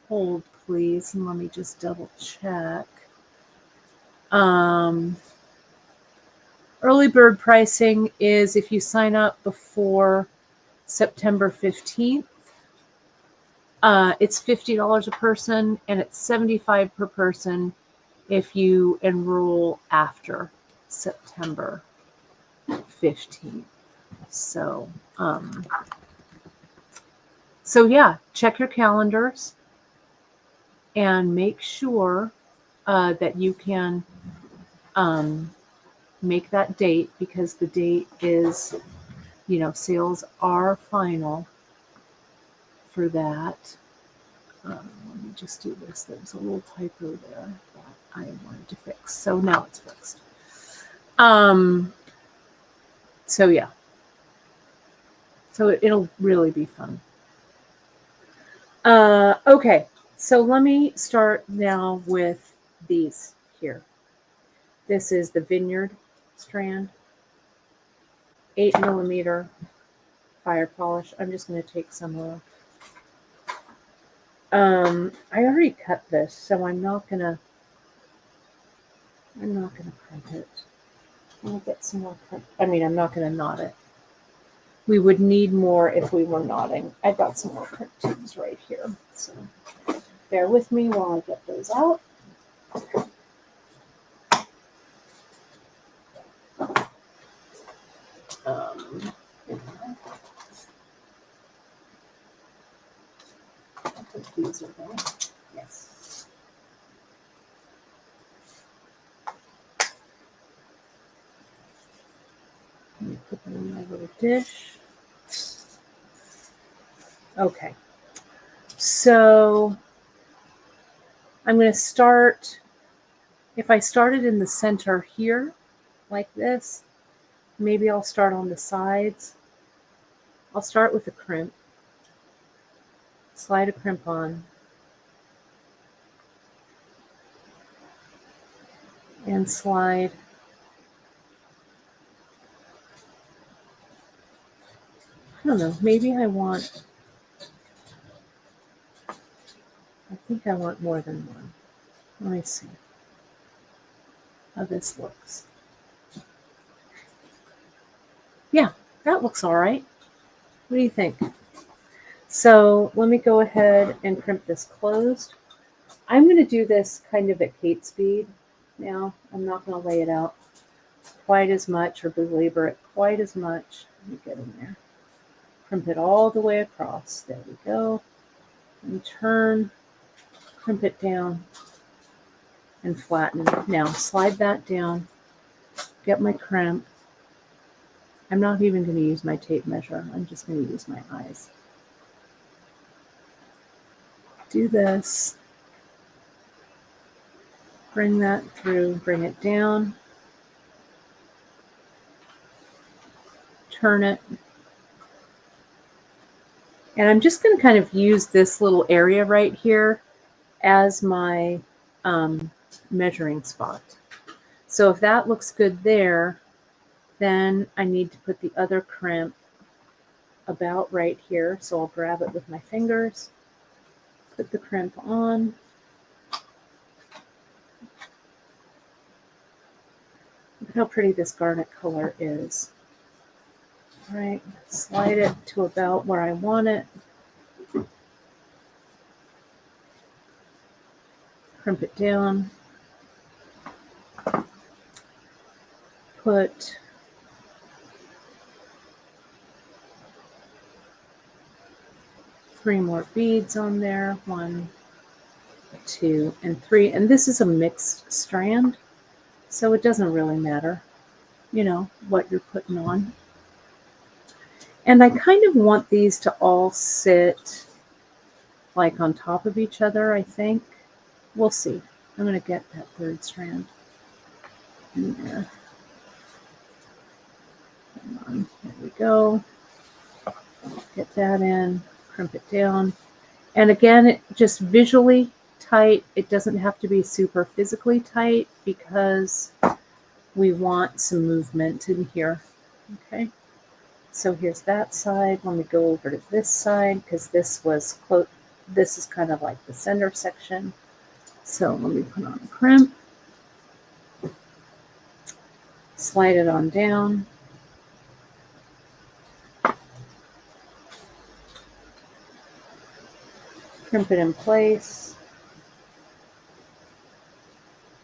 Hold, please, and let me just double check. Early bird pricing is if you sign up before September 15th. It's $50 a person, and it's $75 per person if you enroll after September 15th. So yeah, check your calendars and make sure that you can make that date, because the date is, sales are final for that. Let me just do this. There was a little typo there that I wanted to fix. So now it's fixed. So yeah. So it'll really be fun. Okay. So let me start now with these here. This is the Vineyard strand, 8mm fire polish. I'm just going to take some off. I already cut this, so I'm not gonna crimp it. I'll get some more crimp. I'm not gonna knot it. We would need more if we were knotting. I've got some more crimp tubes right here, so bear with me while I get those out. These are there. Yes. Let me put them in my little dish. Okay. So I'm going to start, if I started in the center here, like this, maybe I'll start on the sides. I'll start with a crimp. Slide a crimp on. And slide I don't know, maybe I think I want more than one. Let me see how this looks. Yeah, that looks all right. What do you think? So let me go ahead and crimp this closed. I'm going to do this kind of at Kate speed now. I'm not going to lay it out quite as much or belabor it quite as much. Let me get in there. Crimp it all the way across. There we go. And turn, crimp it down, and flatten. Now slide that down, get my crimp. I'm not even going to use my tape measure. I'm just going to use my eyes. Do this. Bring that through, bring it down. Turn it. And I'm just going to kind of use this little area right here as my measuring spot. So if that looks good there, then I need to put the other crimp about right here. So I'll grab it with my fingers, put the crimp on. Look how pretty this garnet color is. All right, slide it to about where I want it. Crimp it down. Put three more beads on there. 1, 2, and 3. And this is a mixed strand, so it doesn't really matter, you know, what you're putting on. And I kind of want these to all sit like on top of each other, I think. We'll see. I'm going to get that third strand in there. Come on, there we go. Get that in, crimp it down. And again, it just visually tight. It doesn't have to be super physically tight because we want some movement in here. Okay. So here's that side. Let me go over to this side because this was close. This is kind of like the center section. So let me put on a crimp. Slide it on down. Crimp it in place.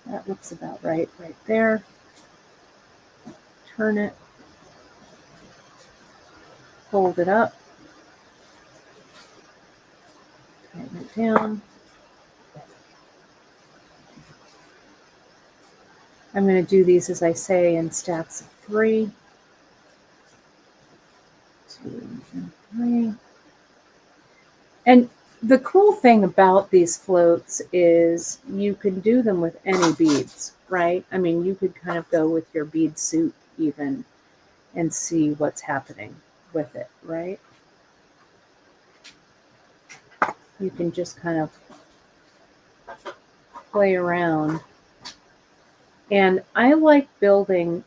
That looks about right there. Turn it. Fold it up. Tighten it down. I'm going to do these, as I say, in stacks of 3. 2 and 3. And the cool thing about these floats is you can do them with any beads, right? I mean, you could kind of go with your bead soup even and see what's happening with it, right? You can just kind of play around. And I like building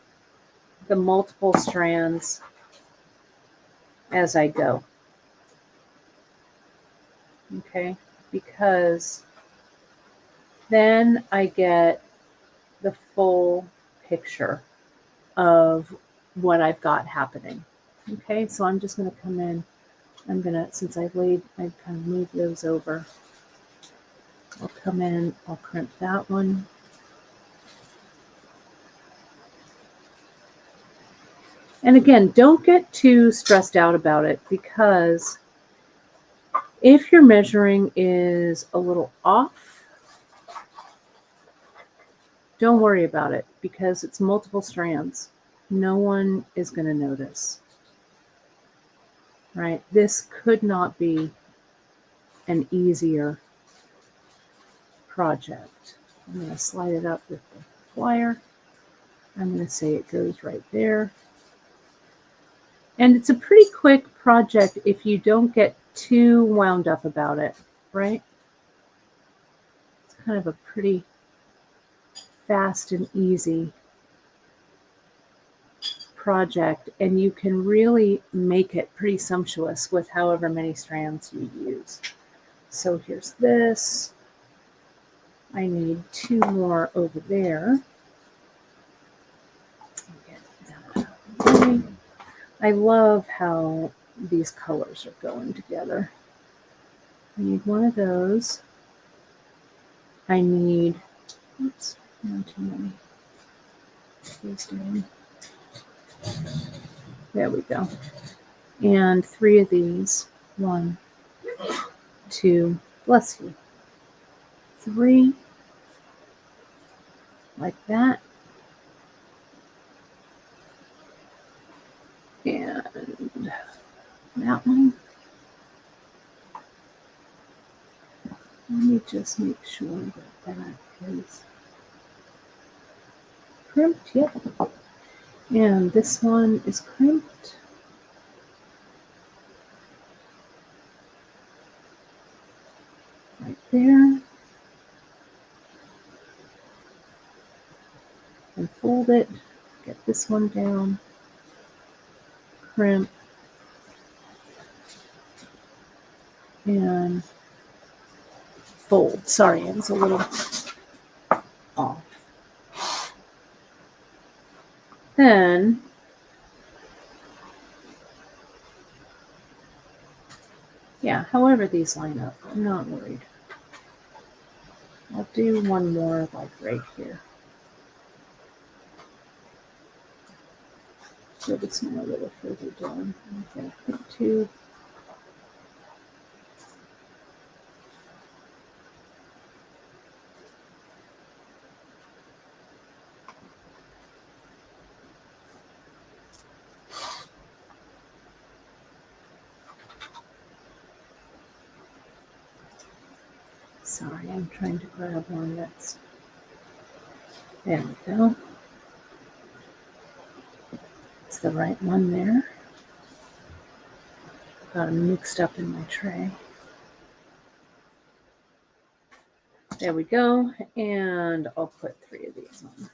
the multiple strands as I go. Okay, because then I get the full picture of what I've got happening. Okay, so I'm just going to come in. I'm going to, since I've kind of moved those over. I'll come in, I'll crimp that one. And again, don't get too stressed out about it, because if your measuring is a little off, don't worry about it, because it's multiple strands. No one is going to notice. Right? This could not be an easier project. I'm going to slide it up with the plier. I'm going to say it goes right there. And it's a pretty quick project if you don't get too wound up about it, right? It's kind of a pretty fast and easy project, and you can really make it pretty sumptuous with however many strands you use. So here's this. I need 2 more over there. Get that out of the way. I love how these colors are going together. I need one of those. I need, oops, not too many. These down. There we go. And 3 of these. 1, 2, bless you. 3, like that. And that one. Let me just make sure that that is crimped. Yep. And this one is crimped. Right there. And fold it. Get this one down. Crimp. And fold. Sorry, it was a little off. Then Yeah, however these line up, I'm not worried. I'll do one more like right here. So it's more a little further down. I'm going to put two. Sorry, I'm trying to grab one that's, there we go. It's the right one there. Got them mixed up in my tray. There we go. And I'll put 3 of these on.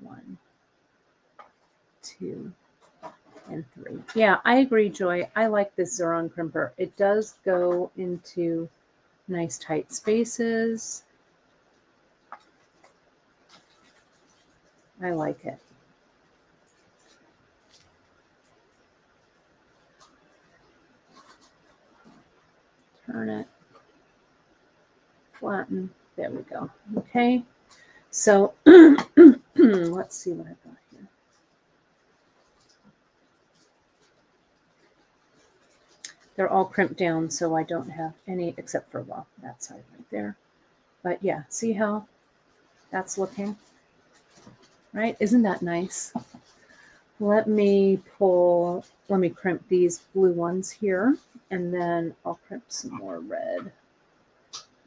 1, 2, and 3. Yeah, I agree, Joy. I like this Xeron crimper. It does go into nice tight spaces. I like it. Turn it. Flatten. There we go. Okay. So let's see what I've got here. They're all crimped down, so I don't have any except for, well, that side right there. But yeah, see how that's looking? Right? Isn't that nice? Let me crimp these blue ones here, and then I'll crimp some more red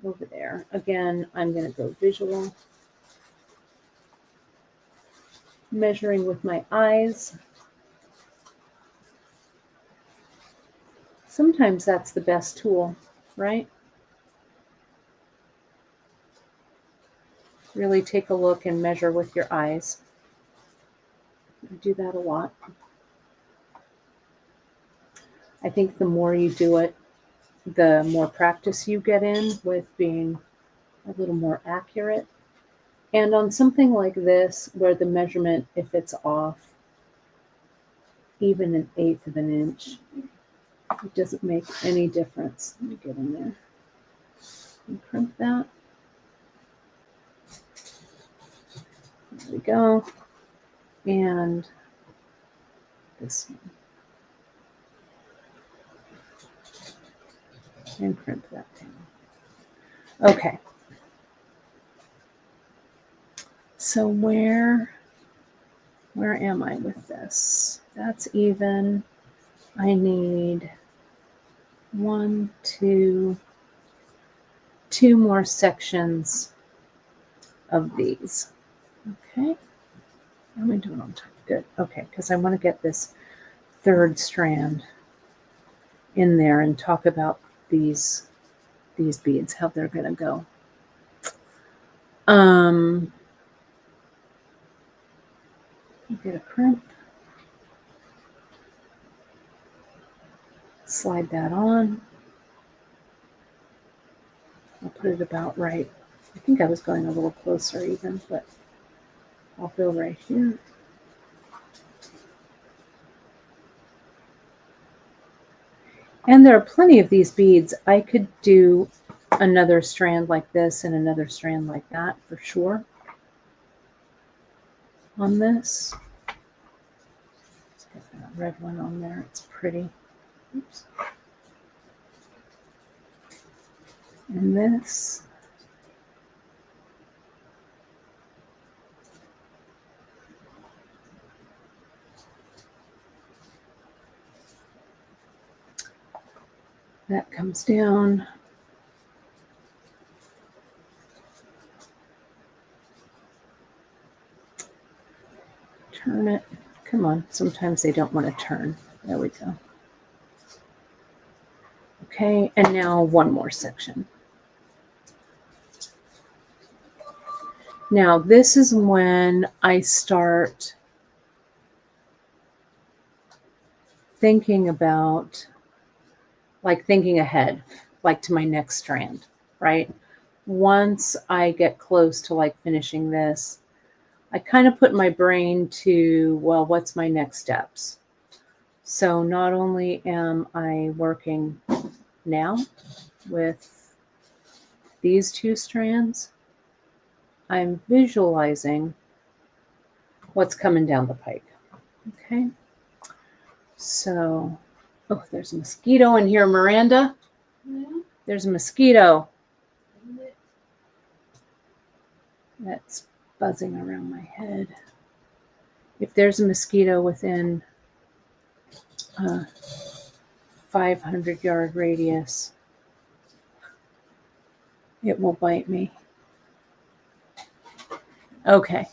over there. Again, I'm going to go visual, measuring with my eyes. Sometimes that's the best tool, right? Really take a look and measure with your eyes. I do that a lot. I think the more you do it, the more practice you get in with being a little more accurate. And on something like this, where the measurement, if it's off even 1/8 of an inch, it doesn't make any difference. Let me get in there and crimp that. There we go. And this one. And crimp that down. Okay. So where am I with this? That's even. I need 1, 2 more sections of these. Okay. How am I doing on time? Good. Okay, because I want to get this 3rd strand in there and talk about these beads, how they're going to go. Get a crimp. Slide that on. I'll put it about right. I think I was going a little closer even, but I'll go right here. And there are plenty of these beads. I could do another strand like this and another strand like that for sure on this. Let's get that red one on there. It's pretty. Oops. And this. That comes down. Turn it. Come on. Sometimes they don't want to turn. There we go. Okay, and now one more section. Now this is when I start thinking about, like thinking ahead, like to my next strand, right? Once I get close to like finishing this, I kind of put my brain to, well, what's my next steps? So not only am I working now with these two strands, I'm visualizing what's coming down the pike. Okay. So, oh, there's a mosquito in here, Miranda. Yeah. There's a mosquito. That's buzzing around my head. If there's a mosquito within a 500-yard radius, it will bite me. Okay,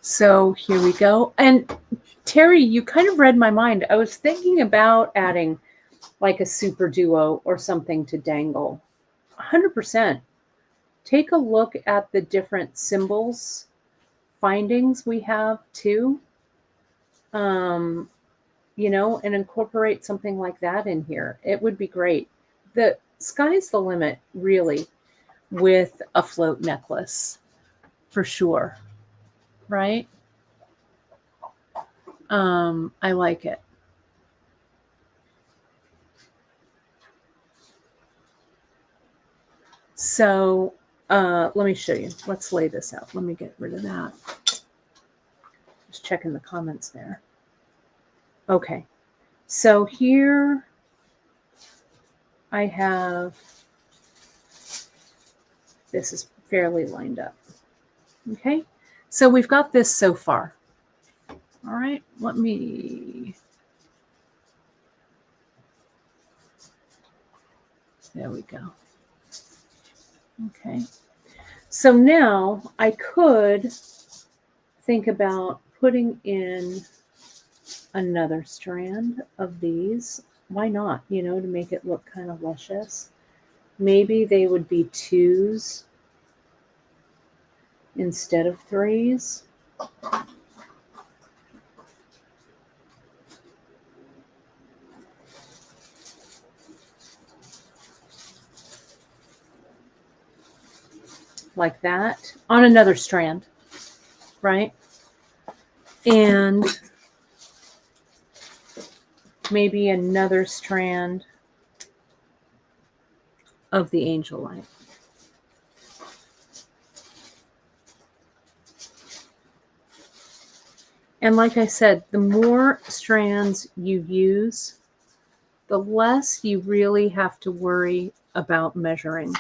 so here we go. And Terry, you kind of read my mind. I was thinking about adding like a SUPERDUO or something to dangle. 100%. Take a look at the different symbols findings we have too. You know, and incorporate something like that in here. It would be great. The sky's the limit, really, with a float necklace, for sure. Right? I like it. So let me show you. Let's lay this out. Let me get rid of that. Just checking the comments there. Okay. So here I have, this is fairly lined up. Okay. So we've got this so far. All right. Let me, there we go. Okay. So now I could think about putting in another strand of these. Why not? You know, to make it look kind of luscious. Maybe they would be 2s instead of 3s. Like that on another strand, right? And maybe another strand of the angel light. And like I said, the more strands you use, the less you really have to worry about measuring.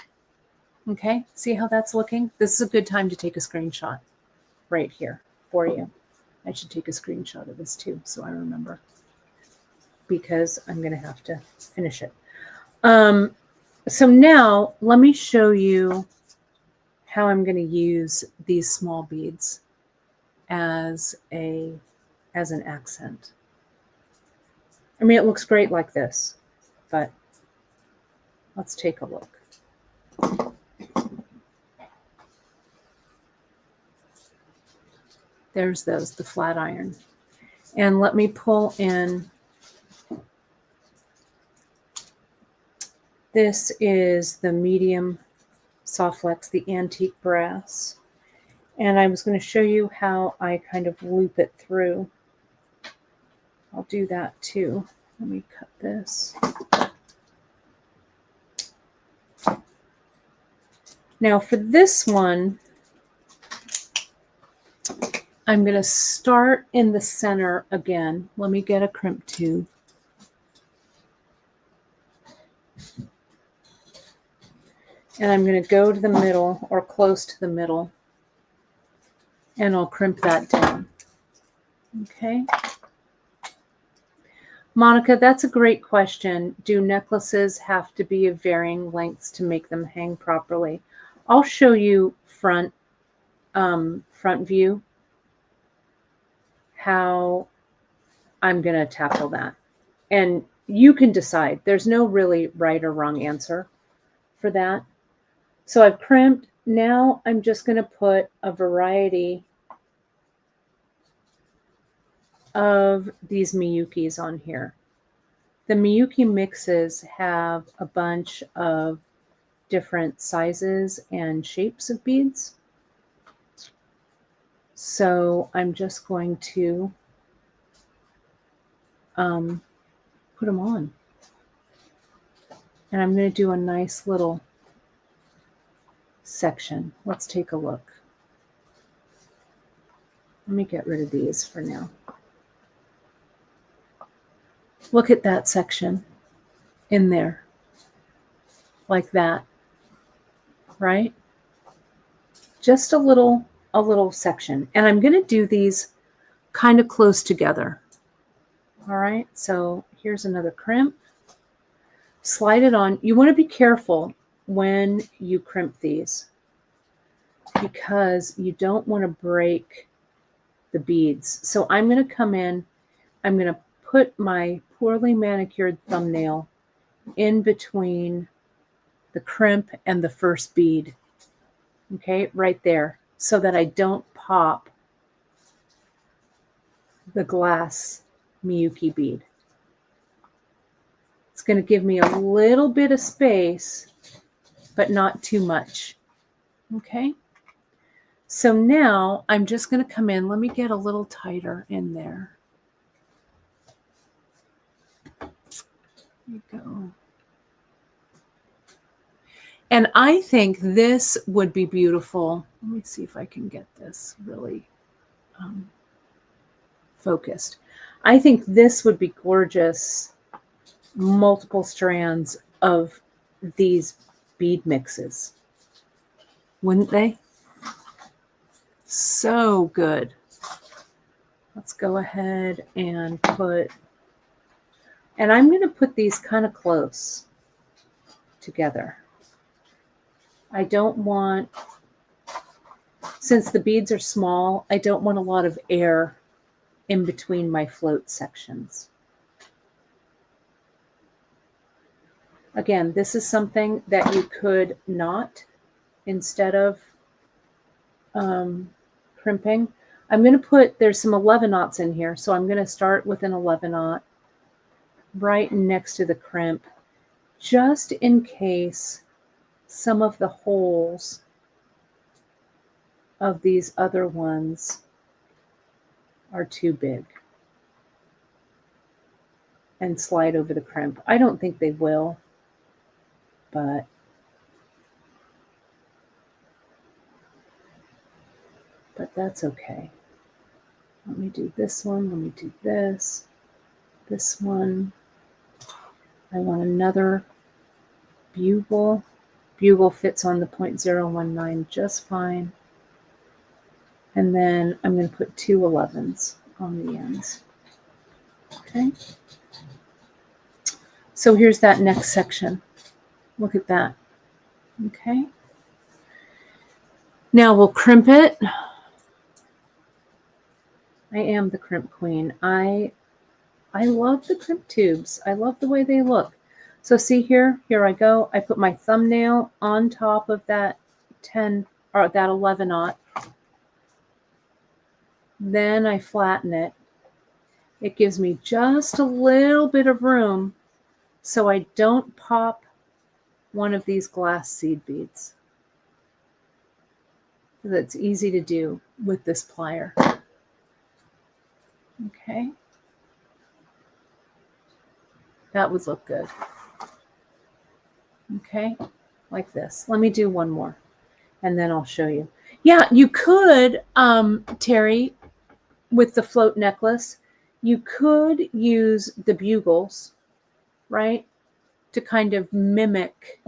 Okay, see how that's looking? This is a good time to take a screenshot right here for you. I should take a screenshot of this too, so I remember, because I'm going to have to finish it. So now let me show you how I'm going to use these small beads as an accent. I mean, it looks great like this, but let's take a look. There's those, the flat iron. And let me pull in, this is the medium soft flex, the antique brass. And I was going to show you how I kind of loop it through. I'll do that too. Let me cut this. Now for this one, I'm going to start in the center again. Let me get a crimp tube. And I'm going to go to the middle or close to the middle. And I'll crimp that down. Okay. Monica, that's a great question. Do necklaces have to be of varying lengths to make them hang properly? I'll show you front view how I'm going to tackle that. And you can decide. There's no really right or wrong answer for that. So I've crimped. Now I'm just going to put a variety of these Miyukis on here. The Miyuki mixes have a bunch of different sizes and shapes of beads. So I'm just going to put them on. And I'm going to do a nice little section. Let's take a look. Let me get rid of these for now. Look at that section in there, like that, right? Just a little section. And I'm going to do these kind of close together. All right, so here's another crimp. Slide it on. You want to be careful when you crimp these because you don't want to break the beads. So I'm going to come in, I'm going to put my poorly manicured thumbnail in between the crimp and the first bead. Okay, right there, so that I don't pop the glass Miyuki bead. It's going to give me a little bit of space, but not too much. Okay, so now I'm just going to come in. Let me get a little tighter in there. There you go. And I think this would be beautiful. Let me see if I can get this really focused. I think this would be gorgeous. Multiple strands of these bead mixes. Wouldn't they? So good. Let's go ahead and put, and I'm going to put these kind of close together. I don't want, since the beads are small, I don't want a lot of air in between my float sections. Again, this is something that you could knot instead of crimping. I'm going to put, there's some 11-aughts in here, so I'm going to start with an 11-aught right next to the crimp, just in case some of the holes of these other ones are too big, and slide over the crimp. I don't think they will, but that's okay. Let me do this one. Let me do this. This one. I want another bugle. Bugle fits on the 0.019 just fine. And then I'm going to put 2 11s on the ends. Okay. So here's that next section. Look at that. Okay. Now we'll crimp it. I am the crimp queen. I love the crimp tubes. I love the way they look. So see here I go. I put my thumbnail on top of that 10 or that 11-aught. Then I flatten it. It gives me just a little bit of room so I don't pop one of these glass seed beads. That's easy to do with this plier. Okay. That would look good. Okay, like this. Let me do one more, and then I'll show you. Yeah, you could, Terry, with the float necklace, you could use the bugles, right, to kind of mimic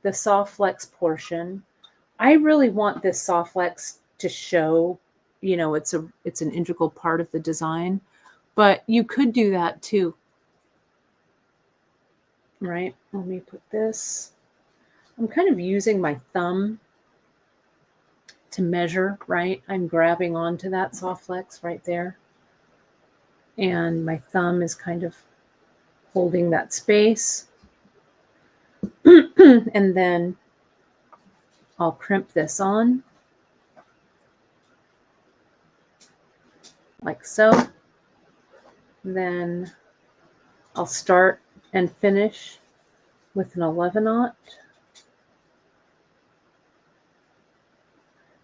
the soft flex portion. I really want this soft flex to show, you know, it's an integral part of the design, but you could do that too. Right, let me put this. I'm kind of using my thumb to measure, right? I'm grabbing onto that soft flex right there. And my thumb is kind of holding that space. And then I'll crimp this on. Like so. Then I'll start and finish with an 11-aught.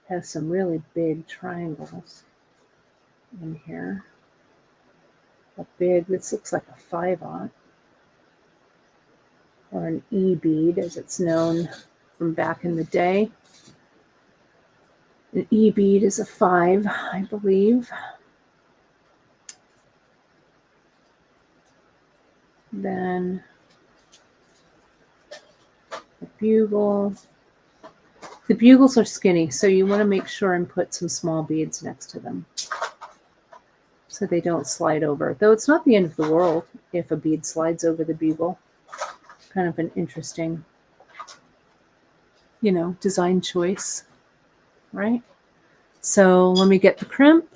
Has some really big triangles in here. how big. This looks like a 5/0, or an E bead as it's known from back in the day. An E bead is a 5, I believe. Then the bugle. The bugles are skinny, so you want to make sure and put some small beads next to them so they don't slide over. Though it's not the end of the world if a bead slides over the bugle. Kind of an interesting, design choice, right? So let me get the crimp.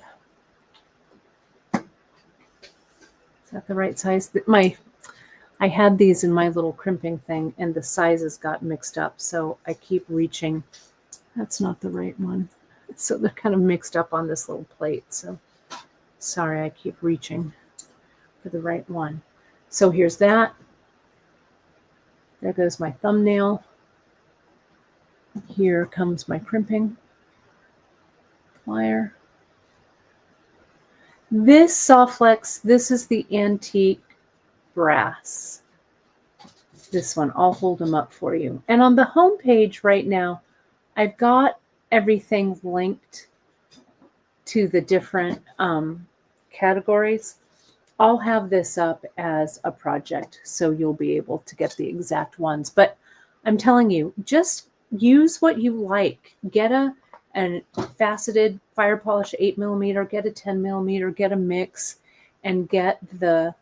Is that the right size? I had these in my little crimping thing and the sizes got mixed up. So I keep reaching. That's not the right one. So they're kind of mixed up on this little plate. So sorry, I keep reaching for the right one. So here's that. There goes my thumbnail. Here comes my crimping plier. This soft flex, this is the antique brass. This one, I'll hold them up for you. And on the home page right now, I've got everything linked to the different categories. I'll have this up as a project, so you'll be able to get the exact ones. But I'm telling you, just use what you like. Get a faceted fire polish 8mm, get a 10mm, get a mix, and get the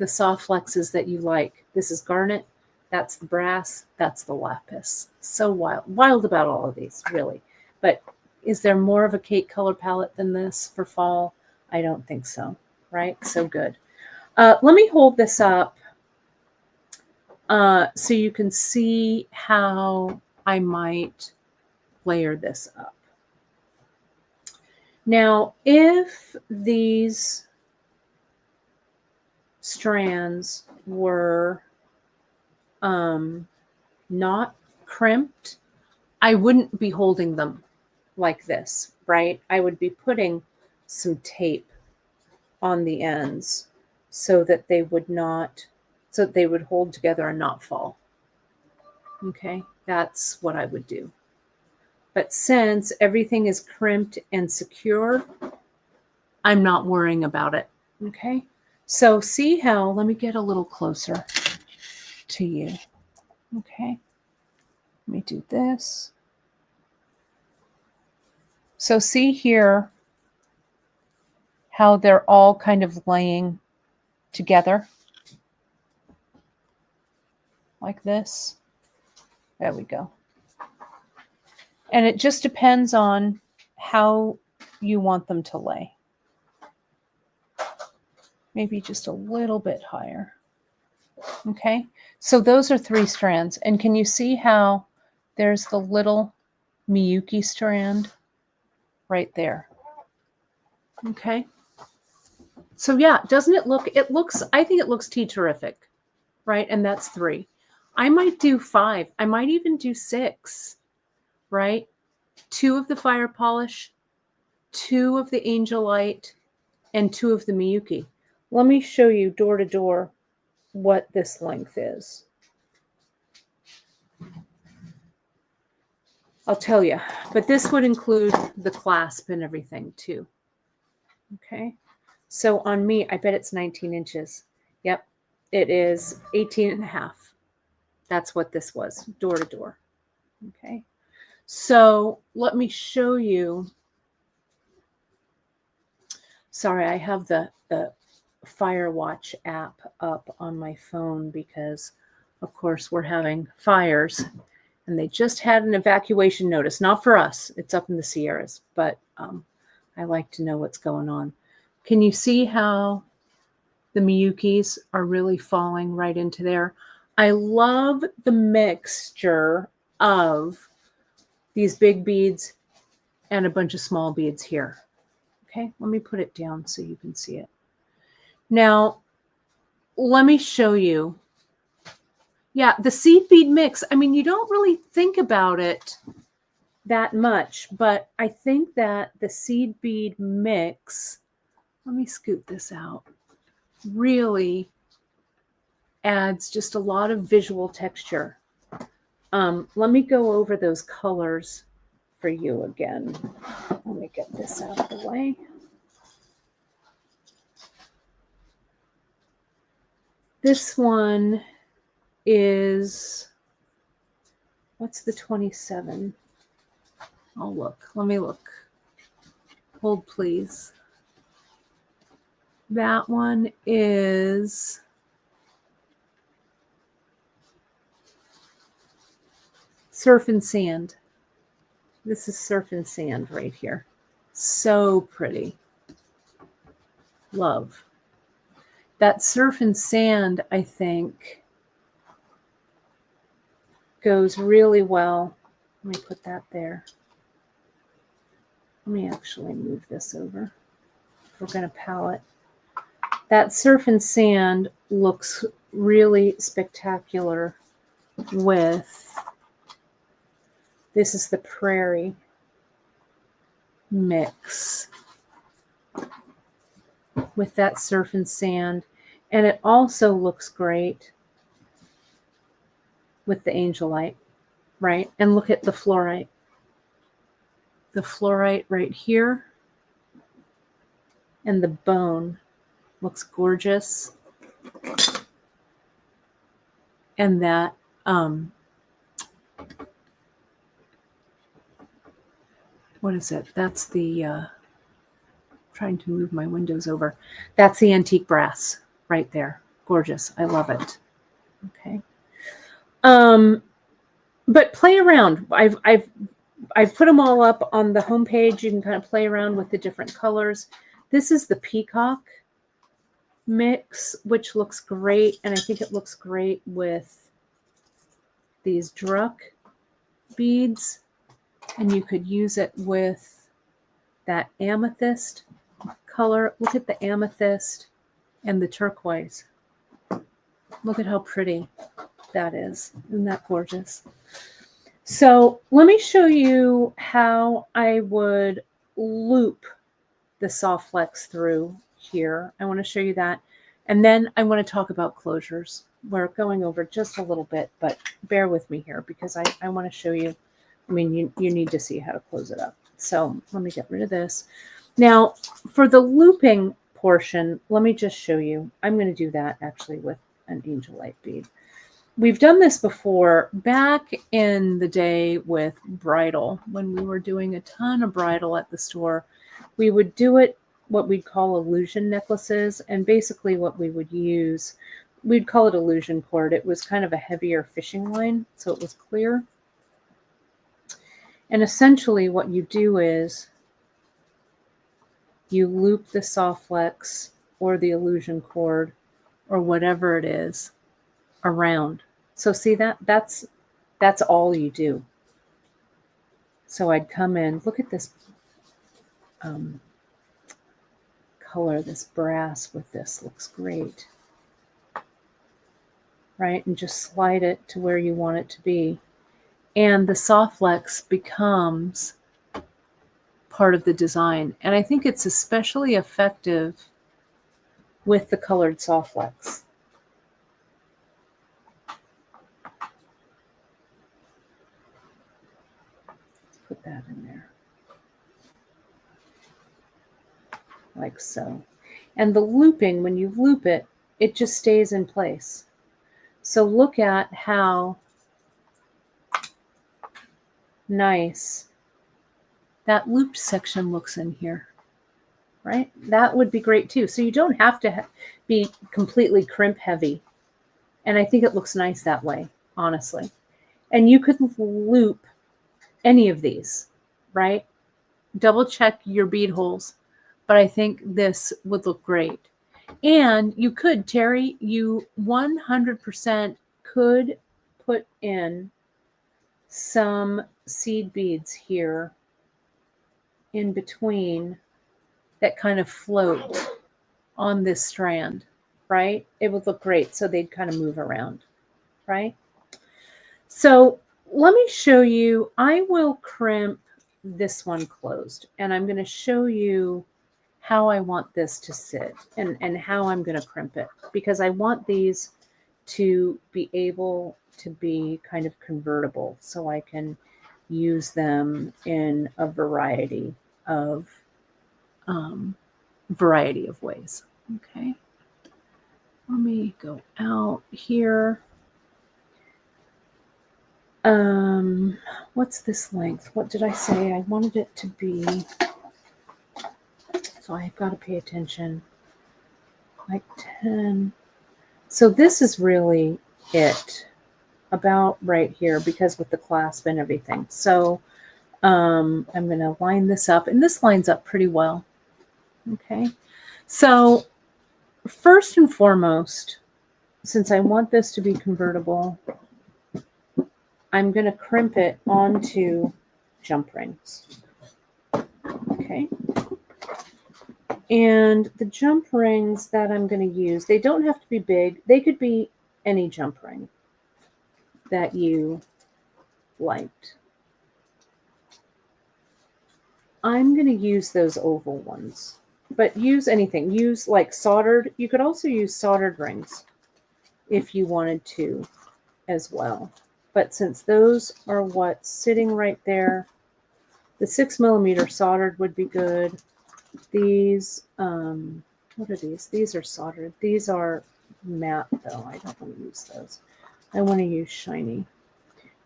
soft flexes that you like. This is garnet, that's the brass, that's the lapis. So wild about all of these, really. But is there more of a cake color palette than this for fall? I don't think so, right? So good. Let me hold this up so you can see how I might layer this up. Now, if these strands were not crimped, I wouldn't be holding them like this, right? I would be putting some tape on the ends so that they would hold together and not fall. Okay, that's what I would do. But since everything is crimped and secure, I'm not worrying about it. Okay, so see how, let me get a little closer to you. Okay, let me do this. So see here how they're all kind of laying together like this. There we go. And it just depends on how you want them to lay. Maybe just a little bit higher. Okay, so those are 3 strands. And can you see how there's the little Miyuki strand right there? Okay. So yeah, doesn't it look, I think it looks terrific, right? And that's 3. I might do 5. I might even do 6, right? 2 of the fire polish, 2 of the angel light, and 2 of the Miyuki. Let me show you door to door what this length is. I'll tell you, but this would include the clasp and everything too. Okay, so on me, I bet it's 19 inches. Yep, it is 18.5. That's what this was, door to door. Okay, so let me show you. Sorry, I have the Firewatch app up on my phone because, of course, we're having fires. And they just had an evacuation notice. Not for us. It's up in the Sierras. But I like to know what's going on. Can you see how the Miyukis are really falling right into there? I love the mixture of these big beads and a bunch of small beads here. Okay, let me put it down so you can see it. Now, let me show you. Yeah, the seed bead mix, I mean, you don't really think about it that much, but I think that the seed bead mix, let me scoot this out. really adds just a lot of visual texture. Let me go over those colors for you again. Let me get this out of the way. This one is, what's the 27? Oh, look. Let me look. Hold, please. That one is Surf and Sand. This is Surf and Sand right here. So pretty. Love. That Surf and Sand, I think, goes really well. Let me put that there. Let me actually move this over. We're going to palette. That Surf and Sand looks really spectacular with, this is the Prairie mix with that Surf and Sand. And it also looks great with the Angelite, right? And look at the Fluorite. The Fluorite right here. And the bone looks gorgeous. And that, what is it? That's the, trying to move my windows over. That's the antique brass right there. Gorgeous. I love it. Okay. But play around. I've put them all up on the homepage. You can kind of play around with the different colors. This is the Peacock mix, which looks great. And I think it looks great with these Druck beads. And you could use it with that amethyst color. Look at the amethyst and the turquoise. Look at how pretty that is. Isn't that gorgeous? So let me show you how I would loop the soft flex through here. I want to show you that. And then I want to talk about closures. We're going over just a little bit, but bear with me here because I want to show you. I mean, you need to see how to close it up. So let me get rid of this. Now, for the looping portion, let me just show you. I'm going to do that actually with an Angelite bead. We've done this before back in the day with bridal. When we were doing a ton of bridal at the store, we would do it what we'd call illusion necklaces. And basically what we would use, we'd call it illusion cord. It was kind of a heavier fishing line, so it was clear. And essentially what you do is you loop the soft flex or the illusion cord or whatever it is around. So see that? That's all you do. So I'd come in, look at this color, this brass with this looks great. Right? And just slide it to where you want it to be. And the soft flex becomes part of the design. And I think it's especially effective with the colored soft flex. Let's put that in there. Like so. And the looping, when you loop it, it just stays in place. So look at how nice that looped section looks in here, right? That would be great too. So you don't have to be completely crimp heavy. And I think it looks nice that way, honestly. And you could loop any of these, right? Double check your bead holes, but I think this would look great. And you could, Terry, you 100% could put in some seed beads here in between that kind of float on this strand, right? It would look great. So they'd kind of move around, right? So let me show you. I will crimp this one closed, and I'm going to show you how I want this to sit and how I'm going to crimp it, because I want these to be able to be kind of convertible so I can use them in a variety of ways. Okay. Let me go out here. What's this length? What did I say? I wanted it to be, so I've got to pay attention. Like 10. So this is really it, about right here, because with the clasp and everything. So I'm going to line this up, and this lines up pretty well. Okay. So first and foremost, since I want this to be convertible, I'm going to crimp it onto jump rings. Okay. And the jump rings that I'm going to use, they don't have to be big. They could be any jump ring that you liked. I'm going to use those oval ones, but use anything. Use like soldered. You could also use soldered rings if you wanted to as well. But since those are what's sitting right there, the 6mm soldered would be good. These, what are these? These are soldered. These are matte though. I don't want to use those. I want to use shiny.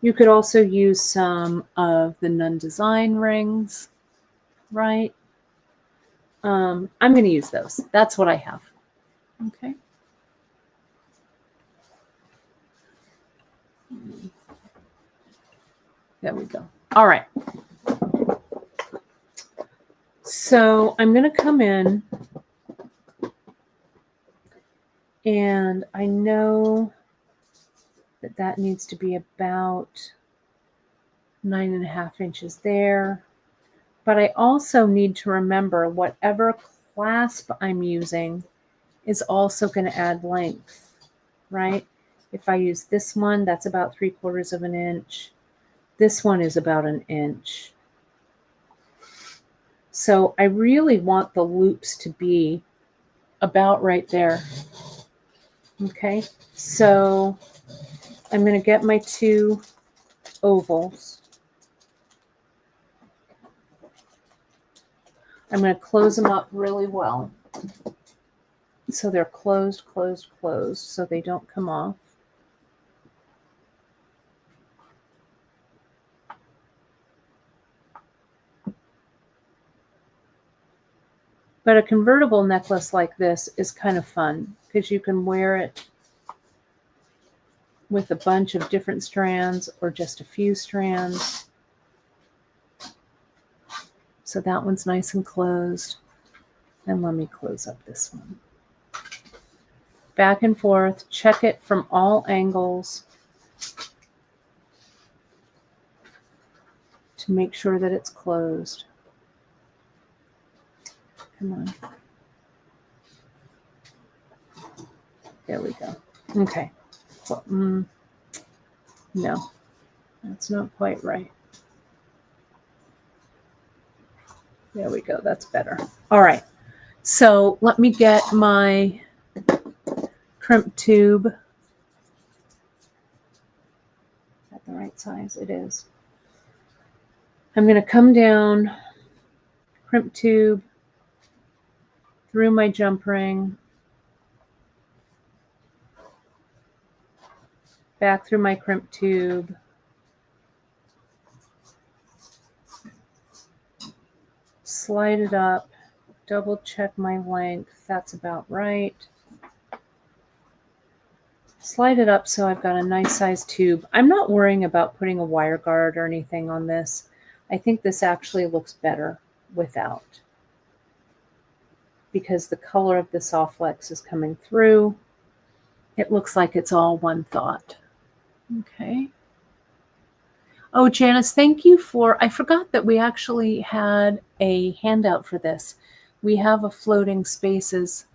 You could also use some of the Nun Design rings, right? I'm going to use those. That's what I have. Okay. There we go. All right. So I'm going to come in, and I know that that needs to be about 9.5 inches there. But I also need to remember whatever clasp I'm using is also going to add length, right? If I use this one, that's about 3/4 of an inch. This one is about 1 inch. So I really want the loops to be about right there. Okay, so I'm going to get my 2 ovals. I'm going to close them up really well. So they're closed, closed, closed, so they don't come off. But a convertible necklace like this is kind of fun because you can wear it with a bunch of different strands or just a few strands. So that one's nice and closed. And let me close up this one. Back and forth, check it from all angles to make sure that it's closed. Come on. There we go. Okay. Well, no, that's not quite right. There we go. That's better. All right. So let me get my crimp tube. Is that the right size? It is. I'm going to come down, crimp tube, through my jump ring, back through my crimp tube, slide it up, double check my length, that's about right. Slide it up so I've got a nice size tube. I'm not worrying about putting a wire guard or anything on this. I think this actually looks better without, because the color of the soft flex is coming through. It looks like it's all one thought. Okay. Oh, Janice, thank you for, I forgot that we actually had a handout for this. We have a floating spaces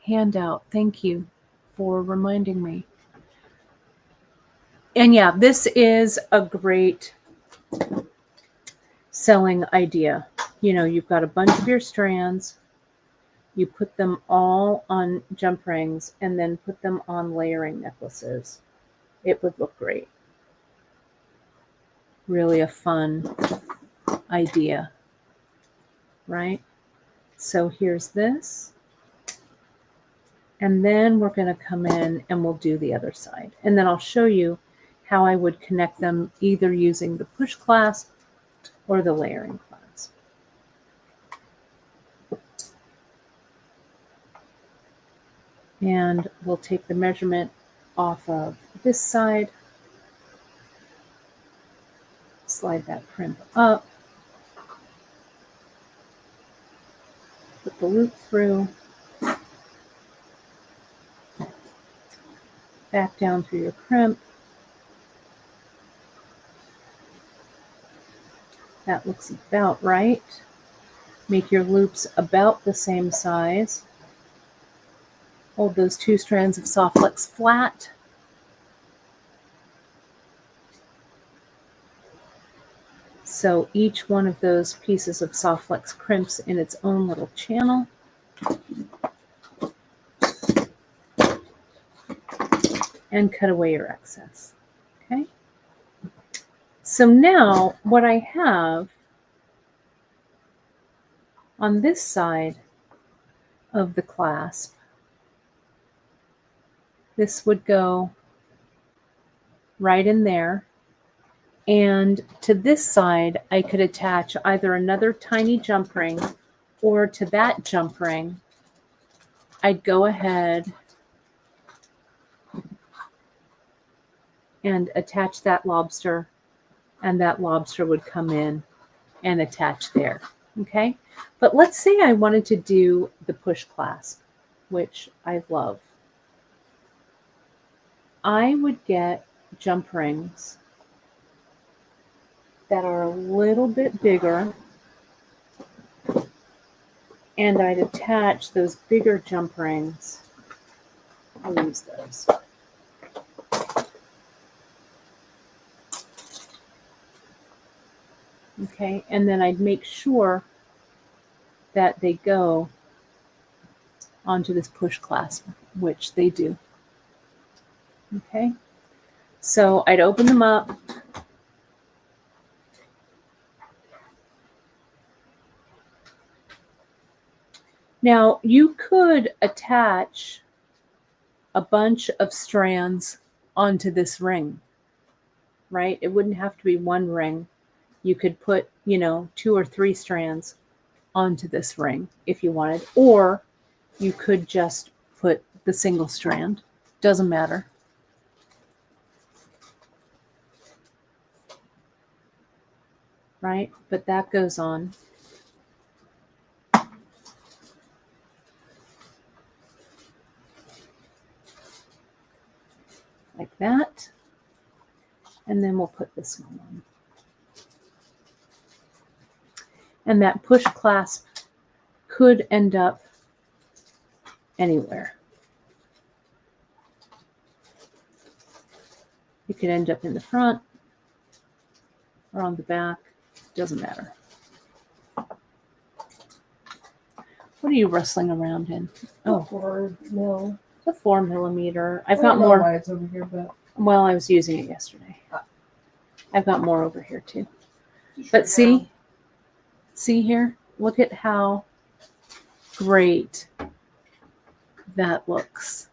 handout. Thank you for reminding me. And yeah, this is a great selling idea you know, you've got a bunch of your strands, you put them all on jump rings and then put them on layering necklaces. It would look great. Really a fun idea, right? So here's this. And then we're going to come in and we'll do the other side. And then I'll show you how I would connect them either using the push clasp or the layering clasp. And we'll take the measurement off of this side. Slide that crimp up. Put the loop through. Back down through your crimp. That looks about right. Make your loops about the same size. Hold those 2 strands of soft flex flat. So each one of those pieces of soft flex crimps in its own little channel. And cut away your excess. Okay. So now what I have on this side of the clasp, this would go right in there. And to this side, I could attach either another tiny jump ring, or to that jump ring, I'd go ahead and attach that lobster, and that lobster would come in and attach there. Okay. But let's say I wanted to do the push clasp, which I love. I would get jump rings that are a little bit bigger, and I'd attach those bigger jump rings. I'll use those. Okay, and then I'd make sure that they go onto this push clasp, which they do. Okay, so I'd open them up. Now you could attach a bunch of strands onto this ring, right? It wouldn't have to be one ring. You could put, 2 or 3 strands onto this ring if you wanted, or you could just put the single strand. Doesn't matter. Right? But that goes on. Like that. And then we'll put this one on. And that push clasp could end up anywhere. It could end up in the front or on the back. Doesn't matter. What are you rustling around in? Oh, 4 mil. The 4 millimeter. I've got more. Why it's over here, but Well, I was using it yesterday. I've got more over here too. But see here? Look at how great that looks.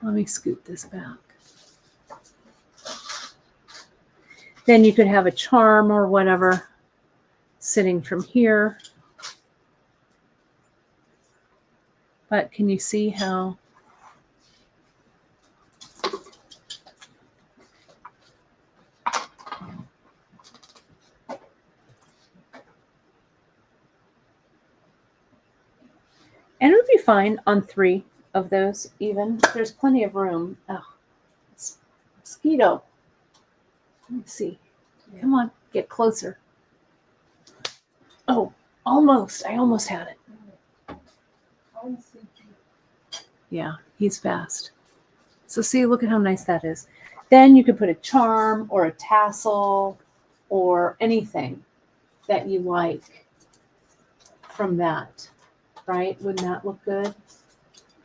Let me scoot this back. Then you could have a charm or whatever sitting from here. But can you see how and it would be fine on 3 of those even. There's plenty of room. Oh, it's a mosquito. Let me see. Come on, get closer. Oh, almost. I almost had it. Yeah, he's fast. So see, look at how nice that is. Then you could put a charm or a tassel or anything that you like from that, right? Wouldn't that look good? I'm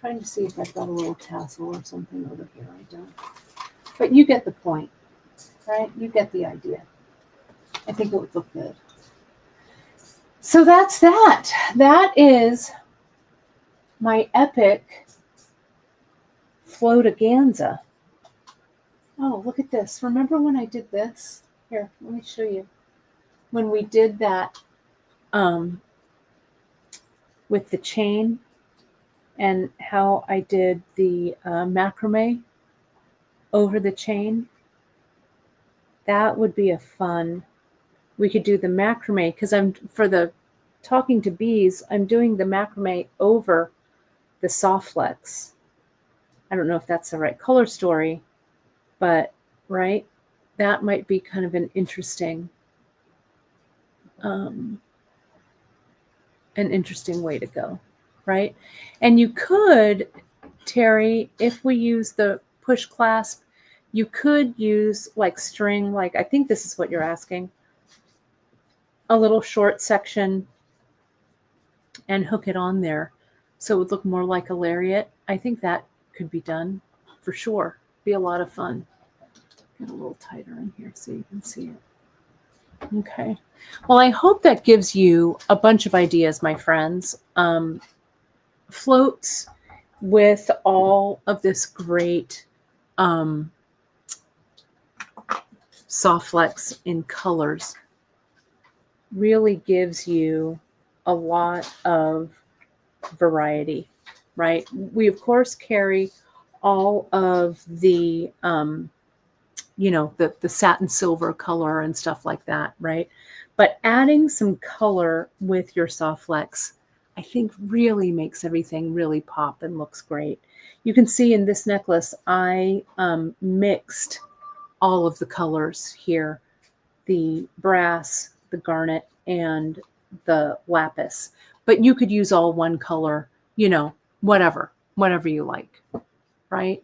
trying to see if I've got a little tassel or something over here. I don't. But you get the point, right? You get the idea. I think it would look good. So that's that. That is my epic floataganza. Oh, look at this. Remember when I did this? Here, let me show you. When we did that with the chain and how I did the macrame over the chain, that would be a fun. We could do the macrame because for the talking to bees, I'm doing the macrame over the soft flex. I don't know if that's the right color story, but right, that might be kind of an interesting way to go, right? And you could, Terry, if we use the push clasp, you could use like string, like I think this is what you're asking, a little short section and hook it on there so it would look more like a lariat. I think that could be done for sure. Be a lot of fun. Get a little tighter in here so you can see it. Okay. Well, I hope that gives you a bunch of ideas, my friends. Floats with all of this great soft flex in colors really gives you a lot of variety, right? We, of course, carry all of the, the satin silver color and stuff like that, right? But adding some color with your soft flex, I think really makes everything really pop and looks great. You can see in this necklace, I mixed all of the colors here, the brass, the garnet, and the lapis. But you could use all one color, whatever you like, right?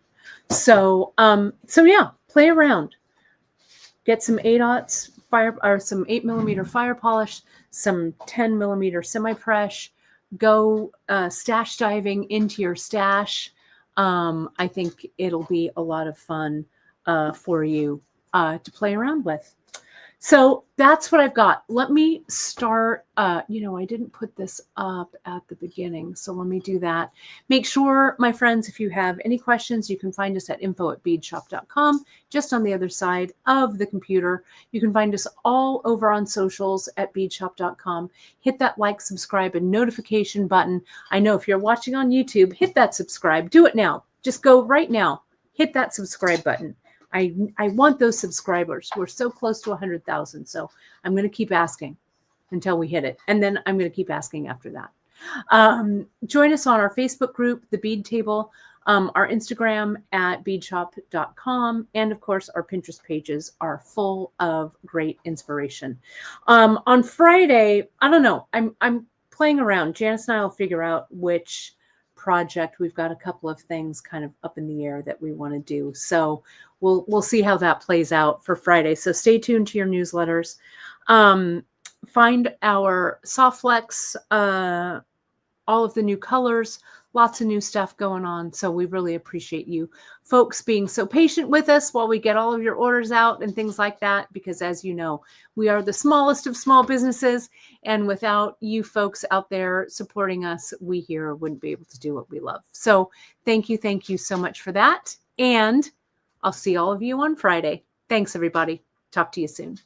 So, yeah, play around. Get some 8/0 fire or some 8mm fire polish, some 10mm semi-fresh. Go stash diving into your stash. I think it'll be a lot of fun for you to play around with. So that's what I've got. Let me start. I didn't put this up at the beginning, so let me do that. Make sure, my friends, if you have any questions, you can find us at info@beadshop.com, just on the other side of the computer. You can find us all over on socials at beadshop.com. Hit that like, subscribe, and notification button. I know if you're watching on YouTube, hit that subscribe. Do it now. Just go right now. Hit that subscribe button. I want those subscribers. We're so close to 100,000. So I'm going to keep asking until we hit it. And then I'm going to keep asking after that. Join us on our Facebook group, The Bead Table, our Instagram at beadshop.com. And of course, our Pinterest pages are full of great inspiration. On Friday, I don't know. I'm playing around. Janice and I will figure out which project. We've got a couple of things kind of up in the air that we want to do. So we'll see how that plays out for Friday. So stay tuned to your newsletters. Find our soft flex, all of the new colors, lots of new stuff going on. So we really appreciate you folks being so patient with us while we get all of your orders out and things like that. Because as you know, we are the smallest of small businesses. And without you folks out there supporting us, we here wouldn't be able to do what we love. So thank you so much for that. And I'll see all of you on Friday. Thanks, everybody. Talk to you soon.